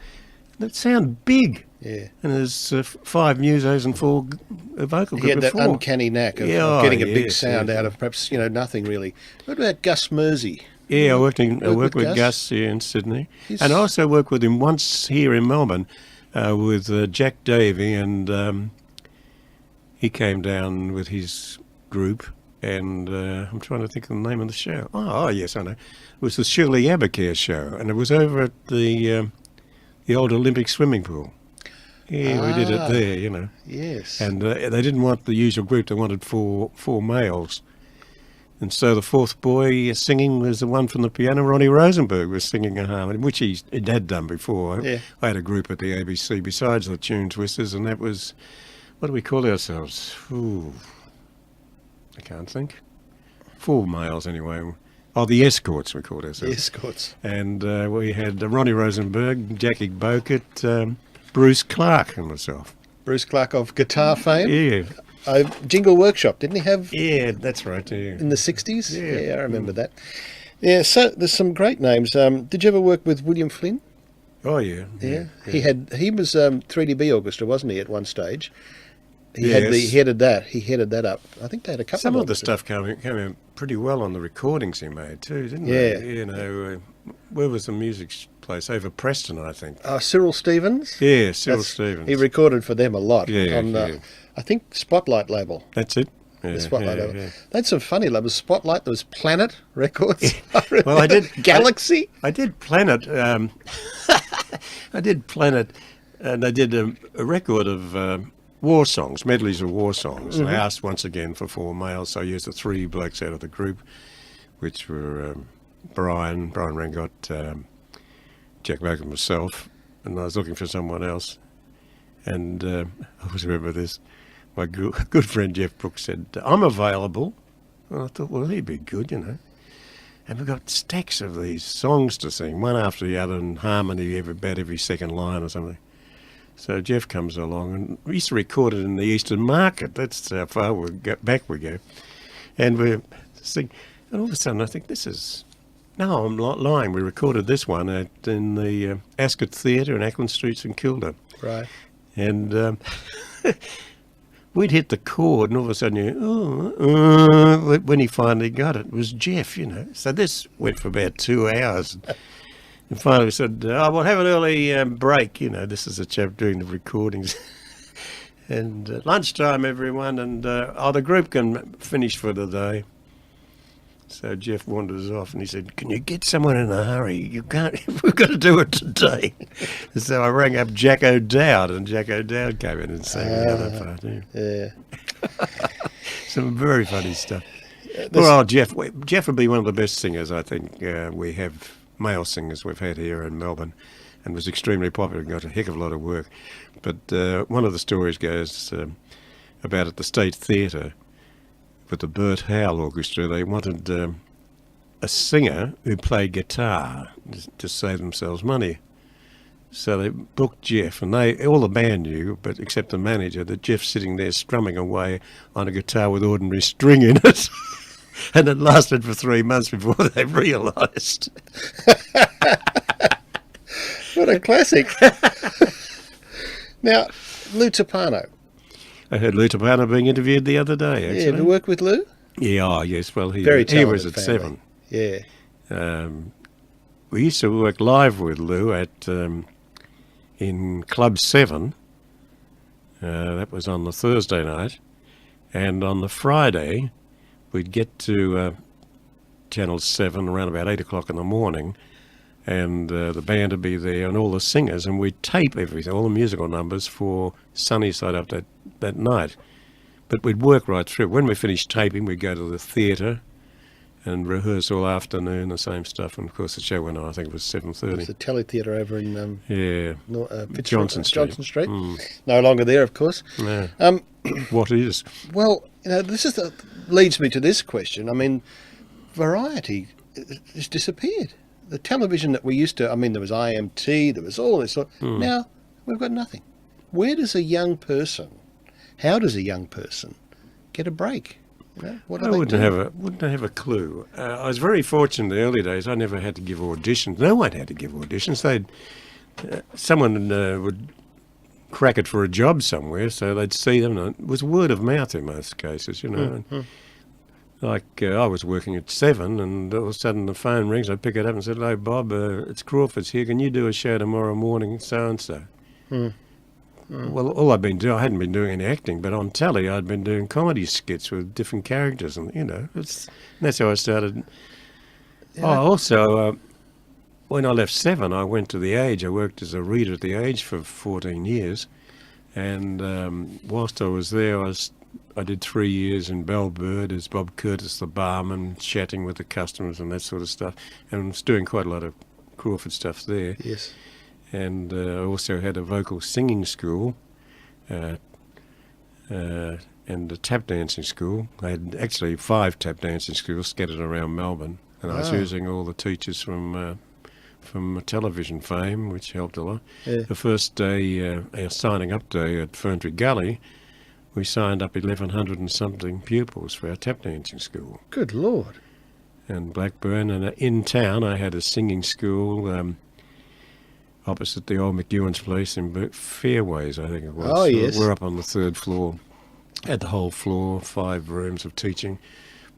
it sounded big. Yeah. And there's 5 musos and 4 vocal He had group that of 4. uncanny knack of Yeah, getting a big yes, sound yes. out of perhaps, nothing really. What about Gus Mersey? Yeah, I worked with Gus? Gus here in Sydney. He's- And I also worked with him once here in Melbourne with Jack Davey, and he came down with his group, and I'm trying to think of the name of the show. Oh yes, I know. It was the Shirley Abercare show, and it was over at the old Olympic swimming pool. Yeah, we did it there, you know. Yes. And they didn't want the usual group; they wanted four males. And so the 4th boy singing was the one from the piano. Ronnie Rosenberg was singing a harmony, which he had done before. Yeah. I had a group at the ABC besides the Tune Twisters, and that was what do we call ourselves? Ooh, I can't think. 4 males anyway. Oh, the Escorts we called ourselves. Escorts. And we had Ronnie Rosenberg, Jackie Bokert, Bruce Clark and myself. Bruce Clark of guitar fame. Yeah. Jingle Workshop, didn't he have? Yeah, that's right. Yeah. In the 60s? Yeah. I remember that. Yeah, so there's some great names. Did you ever work with William Flynn? Oh, yeah. Yeah. He was 3DB Orchestra, wasn't he, at one stage? He Yes. headed that up. I think they had a couple Some of of the orchestras. stuff came out pretty well on the recordings he made too, didn't Yeah. they? You know, where was the music place? Over Preston, I think. Cyril Stevens? Yeah, Cyril That's- Stevens. He recorded for them a lot. Yeah, on, yeah. I think Spotlight label. That's it. Yeah, The Spotlight yeah, label. yeah. They had some funny labels. Spotlight, there was Planet Records. Well, I did Galaxy. I did Planet. I did Planet, and I did a record of war songs, medleys of war songs. I asked once again for 4 males, so I used the 3 blokes out of the group, which were Brian Rangot, Jack Bacon, myself, and I was looking for someone else. And I always remember this. My good friend Jeff Brooks said, "I'm available." And I thought, well, he'd be good, you know. And we've got stacks of these songs to sing, one after the other, in harmony about every second line or something. So Jeff comes along, and we used to record it in the Eastern Market. That's how far back we go. And we're singing, and all of a sudden I think this is... No, I'm not lying. We recorded this one in the Ascot Theatre in Ackland Street, St Kilda. Right. And we'd hit the chord, and all of a sudden, when he finally got it, it was Jeff, you know. So this went for about 2 hours. And finally we said, we'll have an early break, you know. This is a chap doing the recordings. And lunchtime, everyone, and the group can finish for the day. So Jeff wanders off, and he said, "Can you get someone in a hurry? You can't. We've got to do it today." So I rang up Jack O'Dowd, and Jack O'Dowd came in and sang the other part. Yeah. Some very funny stuff. Well, Jeff would be one of the best singers, I think. We have male singers we've had here in Melbourne, and was extremely popular and got a heck of a lot of work. But one of the stories goes about at the State Theatre, with the Bert Howell Orchestra, they wanted a singer who played guitar to save themselves money. So they booked Jeff, and all the band knew, but except the manager, that Jeff's sitting there strumming away on a guitar with ordinary string in it. And it lasted for 3 months before they realised. What a classic. Now, Lou Topano. I heard Lou Topano being interviewed the other day, actually. Yeah, have you worked with Lou? Yeah, yes. Well, he Very was talented at family. 7. Yeah. We used to work live with Lou in Club 7. That was on the Thursday night. And on the Friday, we'd get to Channel 7 around about 8 o'clock in the morning, and the band would be there and all the singers, and we'd tape everything, all the musical numbers for Sunnyside up that night. But we'd work right through. When we finished taping, we'd go to the theatre and rehearse all afternoon, the same stuff. And of course, the show went on, I think it was 7:30. It's the Telly Theatre over in Yeah. Johnson Street. Mm. No longer there, of course. Yeah. What is? Well, you know, this leads me to this question. I mean, variety has disappeared. The television that we used to, I mean, there was IMT, there was all this. Now, we've got nothing. How does a young person get a break? You know, what do I they wouldn't have a clue. I was very fortunate in the early days. I never had to give auditions. No one had to give auditions. Someone would crack it for a job somewhere, so they'd see them. And it was word of mouth in most cases, you know. Like I was working at 7, and all of a sudden the phone rings. I pick it up and said, "Hello, Bob. It's Crawford's here. Can you do a show tomorrow morning? So and so." Well, all I'd been doing, I hadn't been doing any acting, but on telly I'd been doing comedy skits with different characters, and you know, that's how I started. Yeah. Oh, also, when I left 7, I went to The Age. I worked as a reader at The Age for 14 years, and whilst I was there, I did 3 years in Bellbird as Bob Curtis, the barman, chatting with the customers and that sort of stuff, and I was doing quite a lot of Crawford stuff there. Yes. And I also had a vocal singing school and a tap dancing school. They had actually 5 tap dancing schools scattered around Melbourne, and I was using all the teachers from television fame, which helped a lot. Yeah. The first day, our signing up day at Ferntree Gully, we signed up 1,100 and something pupils for our tap dancing school. Good Lord. And Blackburn, and in town I had a singing school opposite the old McEwen's place in Fairways, I think it was. Oh, yes. We're up on the 3rd floor, had the whole floor, 5 rooms of teaching.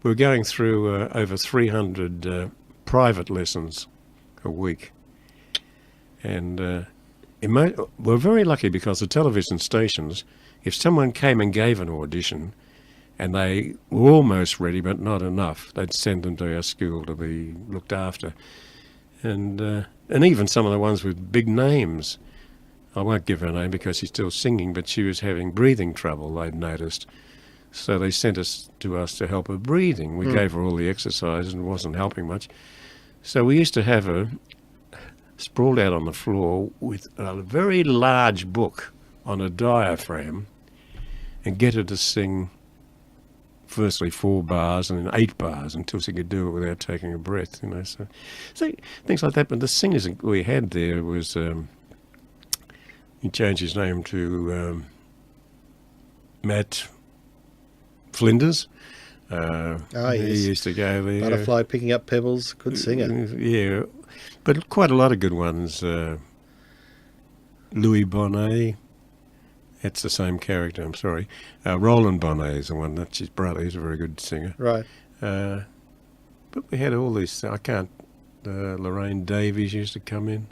We were going through over 300 private lessons a week. And we're very lucky because the television stations, if someone came and gave an audition and they were almost ready but not enough, they'd send them to our school to be looked after. And even some of the ones with big names, I won't give her name because she's still singing, but she was having breathing trouble, they'd noticed. So they sent us to help her breathing. We gave her all the exercises and it wasn't helping much. So we used to have her sprawled out on the floor with a very large book on a diaphragm and get her to sing firstly 4 bars and then 8 bars until she could do it without taking a breath, you know. So things like that. But the singers we had there was, he changed his name to Matt Flinders. Yes. He used to go there. Butterfly Picking Up Pebbles, good singer. Yeah, but quite a lot of good ones. Louis Bonnet, that's the same character, I'm sorry. Roland Bonnet is the one, that's his brother, he's a very good singer. Right. But we had all these, Lorraine Davies used to come in.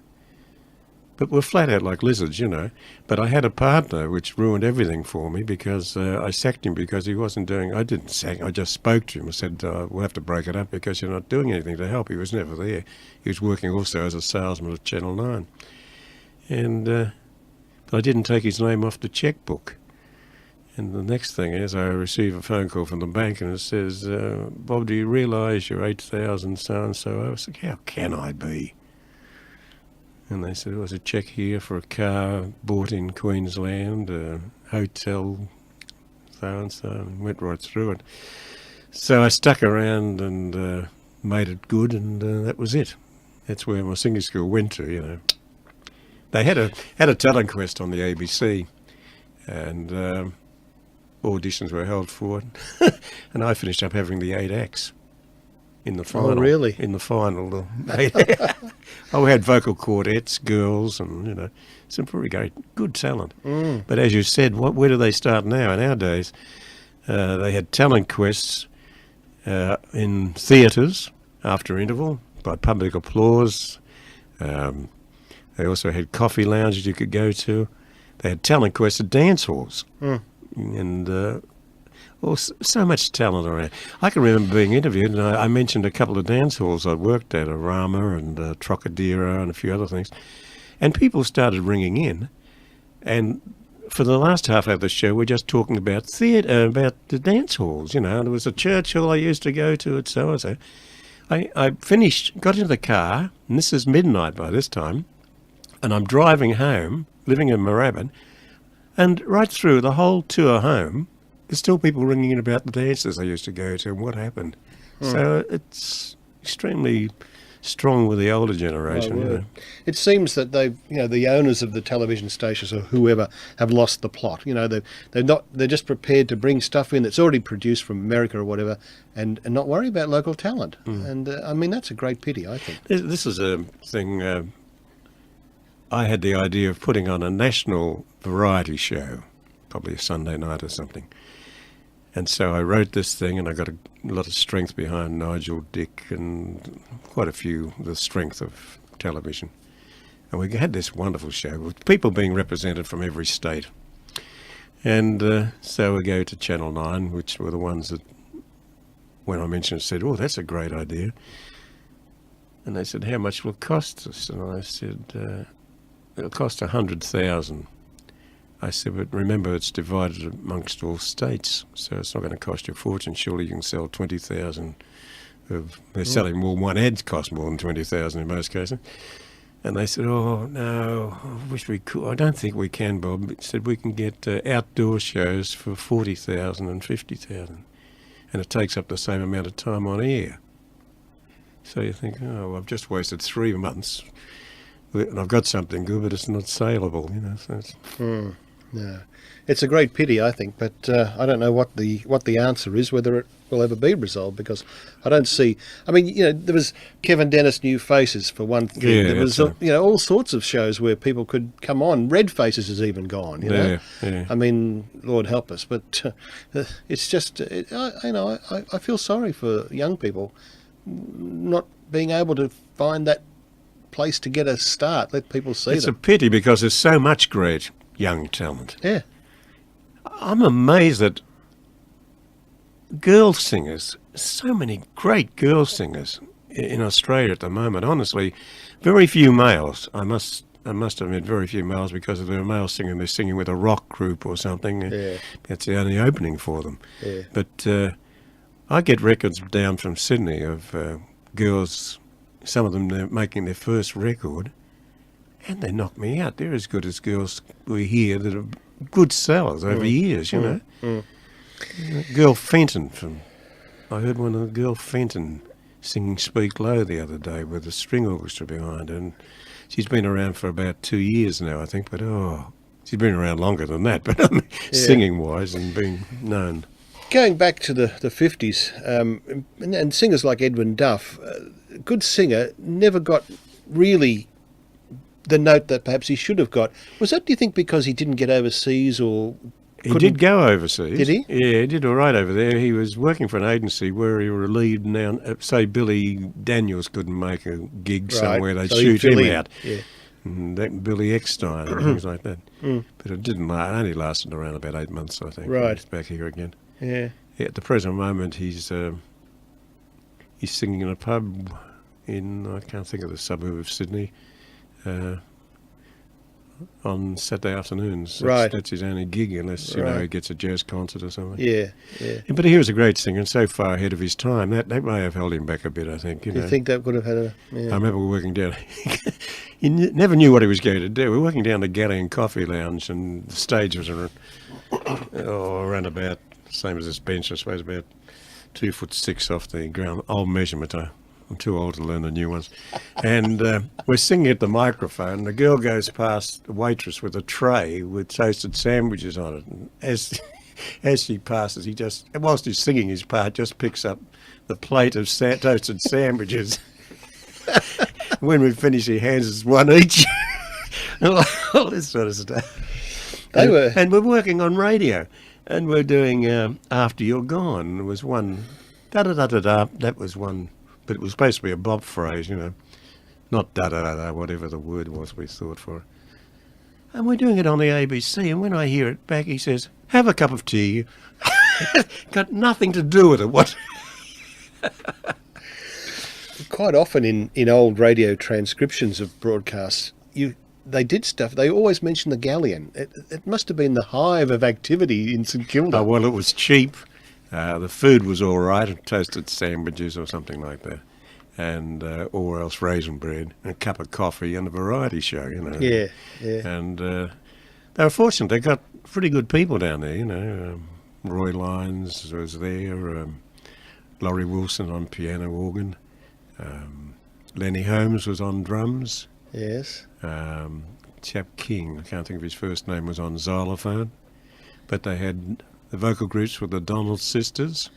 But we're flat out like lizards, you know. But I had a partner which ruined everything for me because I sacked him because he wasn't doing... I didn't sack him, I just spoke to him. I said, we'll have to break it up because you're not doing anything to help. He was never there. He was working also as a salesman at Channel 9. And but I didn't take his name off the checkbook. And the next thing is I receive a phone call from the bank and it says, Bob, do you realise you're 8,000 so-and-so? I was like, how can I be? And they said, there was a cheque here for a car bought in Queensland, a hotel, so-and-so, and went right through it. So I stuck around and made it good, and that was it. That's where my singing school went to, you know. They had a talent quest on the ABC, and auditions were held for it. And I finished up having the 8 acts. In the final. Oh, really? In the final. We had vocal quartets, girls, and, you know, some very good talent. But as you said, where do they start now? In our days, they had talent quests in theatres after interval by public applause. They also had coffee lounges you could go to. They had talent quests at dance halls. And... so much talent around. I can remember being interviewed, and I mentioned a couple of dance halls I'd worked at, Arama and Trocadero and a few other things. And people started ringing in, and for the last half of the show, we're just talking about theatre, about the dance halls, you know. There was a church hall I used to go to at so-and-so. I finished, got into the car, and this is midnight by this time, and I'm driving home, living in Moorabbin, and right through the whole tour home, there's still people ringing in about the dances I used to go to and what happened. So it's extremely strong with the older generation. You know. It seems that they've, you know, the owners of the television stations or whoever have lost the plot. You know, they're just prepared to bring stuff in that's already produced from America or whatever, and not worry about local talent. And I mean, that's a great pity, I think. This is a thing. I had the idea of putting on a national variety show, probably a Sunday night or something. And so I wrote this thing, and I got a lot of strength behind Nigel, Dick, and quite a few, the strength of television. And we had this wonderful show with people being represented from every state. And so we go to Channel 9, which were the ones that, when I mentioned it, said, oh, that's a great idea. And they said, how much will it cost us? And I said, it'll cost $100,000. I said, but remember, it's divided amongst all states, so it's not going to cost you a fortune. Surely you can sell 20,000 of... They're selling more. One ad costs more than 20,000 in most cases. And they said, oh, no, I wish we could. I don't think we can, Bob. It said we can get outdoor shows for 40,000 and 50,000. And it takes up the same amount of time on air. So you think, oh, well, I've just wasted 3 months. And I've got something good, but it's not saleable, you know. So it's... No. It's a great pity, I think, but I don't know what the answer is, whether it will ever be resolved, because I don't see... I mean, you know, there was Kevin Dennis New Faces, for one thing. Yeah, there was, you know, all sorts of shows where people could come on. Red Faces is even gone, you know. Yeah. I mean, Lord help us, but it's just... I feel sorry for young people not being able to find that place to get a start, let people see them. It's a pity, because there's so much great young talent. Yeah. I'm amazed that girl singers, so many great girl singers in Australia at the moment. Honestly, very few males. I must admit, very few males, because if they're a male singer, they're singing with a rock group or something. Yeah. That's the only opening for them. Yeah. But I get records down from Sydney of girls, some of them they're making their first record, and they knock me out. They're as good as girls we hear that are good sellers over years, you know. Girl Fenton I heard one of the Girl Fenton singing Speak Low the other day with a string orchestra behind her, and she's been around for about 2 years now, I think, but she's been around longer than that, but singing-wise and being known. Going back to the 50s, and singers like Edwin Duff, good singer, never got really the note that perhaps he should have got. Was that, do you think, because he didn't get overseas or... He did go overseas. Did he? Yeah, he did all right over there. He was working for an agency where he relieved now. Say Billy Daniels couldn't make a gig somewhere, they'd shoot him out. Yeah. And that Billy Eckstein and things like that. But it didn't last. It only lasted around about 8 months, I think. Right. He's back here again. Yeah. At the present moment, he's singing in a pub in, I can't think of the suburb of Sydney, on Saturday afternoons. That's his only gig, unless you know he gets a jazz concert or something. Yeah. But he was a great singer and so far ahead of his time. That may have held him back a bit, I think. You think that would have had a... Yeah. I remember working down... He never knew what he was going to do. We were working down the Galleon Coffee Lounge, and the stage was around about, same as this bench, I suppose, about 2'6" off the ground. Old measurement, I'm too old to learn the new ones. And we're singing at the microphone. The girl goes past the waitress with a tray with toasted sandwiches on it. And as she passes, he just, whilst he's singing his part, just picks up the plate of toasted sandwiches. When we finish, he hands us one each. All this sort of stuff. And we're working on radio. And we're doing After You're Gone. There was one, da-da-da-da-da, that was one. But it was supposed to be a Bob phrase, you know, not da-da-da-da, whatever the word was we thought for it. And we're doing it on the ABC, and when I hear it back, he says, have a cup of tea. Got nothing to do with it. What? Quite often in old radio transcriptions of broadcasts, they did stuff. They always mentioned the Galleon. It must have been the hive of activity in St Kilda. Oh, well, it was cheap. The food was all right, toasted sandwiches or something like that, and or else raisin bread, and a cup of coffee, and a variety show, you know. Yeah. And they were fortunate. They got pretty good people down there, you know. Roy Lyons was there, Laurie Wilson on piano organ, Lenny Holmes was on drums. Yes. Chap King, I can't think of his first name, was on xylophone, but they had... The vocal groups were the Donald Sisters,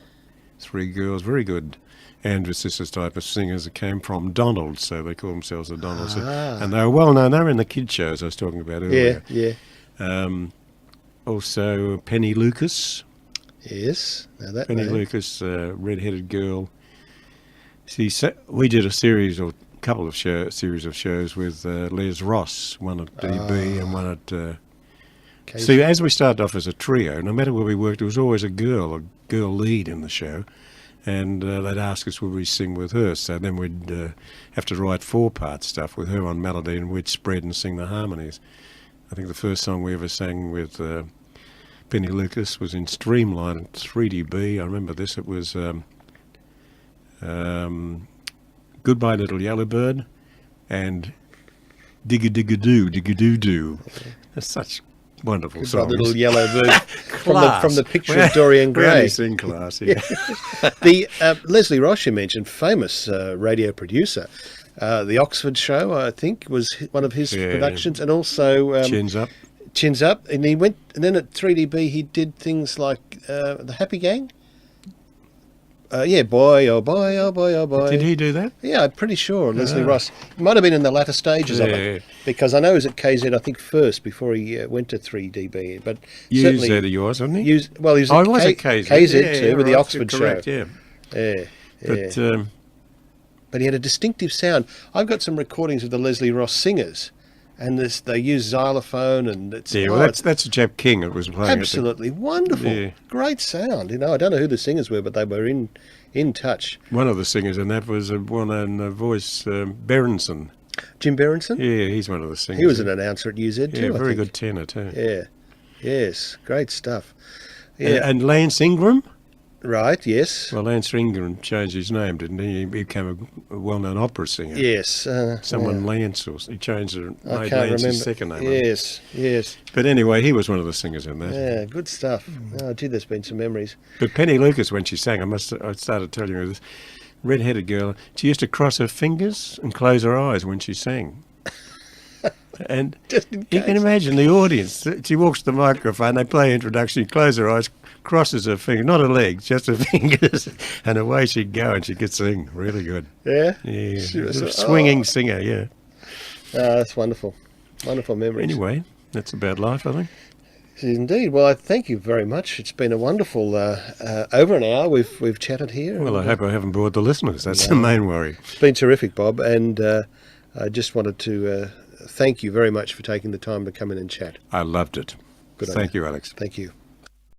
3 girls, very good Andrews Sisters type of singers that came from Donald, so they call themselves the Donald Sisters. And they were well known. They were in the kid shows I was talking about earlier. Yeah. Also Penny Lucas. Yes, now that Penny Lucas, red-headed girl. We did a series or couple of series of shows with Les Ross, one at DB and one at... See, as we started off as a trio, no matter where we worked, there was always a girl lead in the show, and they'd ask us would we sing with her. So then we'd have to write 4-part stuff with her on melody, and we'd spread and sing the harmonies. I think the first song we ever sang with Penny Lucas was in Streamline at 3DB. I remember this. It was Goodbye Little Yellow Bird and Digga-digga-doo, digga-doo-doo. That's such wonderful That songs. little yellow bird Class. from the picture of Dorian We only Gray. sing class, yeah. The Leslie Ross you mentioned, famous radio producer. The Oxford Show, I think, was one of his productions, and also Chins Up. Chins Up. And he went, and then at 3DB he did things like the Happy Gang. Boy, oh boy, oh boy, oh boy. Did he do that? Yeah, I'm pretty sure Leslie Ross might have been in the latter stages of it, because I know he was at KZ, I think, first before he went to 3DB. But certainly, UZ he was, wasn't he? he was at was at KZ. KZ too, with the right, Oxford correct, Show. Yeah. Yeah. But he had a distinctive sound. I've got some recordings of the Leslie Ross singers, and they use xylophone, and it's that's Jap King. It was playing. absolutely wonderful, great sound. I don't know who the singers were, but they were in touch. One of the singers in that was one in the voice, Berenson. Jim Berenson. Yeah, he's one of the singers. He was an announcer at UZ too. Yeah, I very think. good tenor too. Yeah, yes, great stuff. Yeah, And Lance Ingram. right. Yes, Well, Lance Ingram changed his name, didn't he? He became a well-known opera singer. yes. Someone Lance, or he changed it. I Made can't Lance remember. his second name. I think. Yes, yes. But anyway, he was one of the singers in that. Yeah, good stuff. Oh, gee, there's been some memories. But Penny Lucas, when she sang, I started telling you this red-headed girl. She used to cross her fingers and close her eyes when she sang. And Just in you case. can imagine the audience. She walks to the microphone, they play introduction, she closes her eyes, crosses her fingers, not her legs, just her fingers, and away she'd go, and she could sing really good. Yeah. Yeah, She was a swinging singer, yeah. Oh, that's wonderful. Wonderful memories. Anyway, that's about life, I think. It is indeed. Well, I thank you very much. It's been a wonderful over an hour we've chatted here. Well, I hope I haven't bored the listeners. That's the main worry. It's been terrific, Bob, and I just wanted to thank you very much for taking the time to come in and chat. I loved it. Good on Thank you, Alex. Thank you.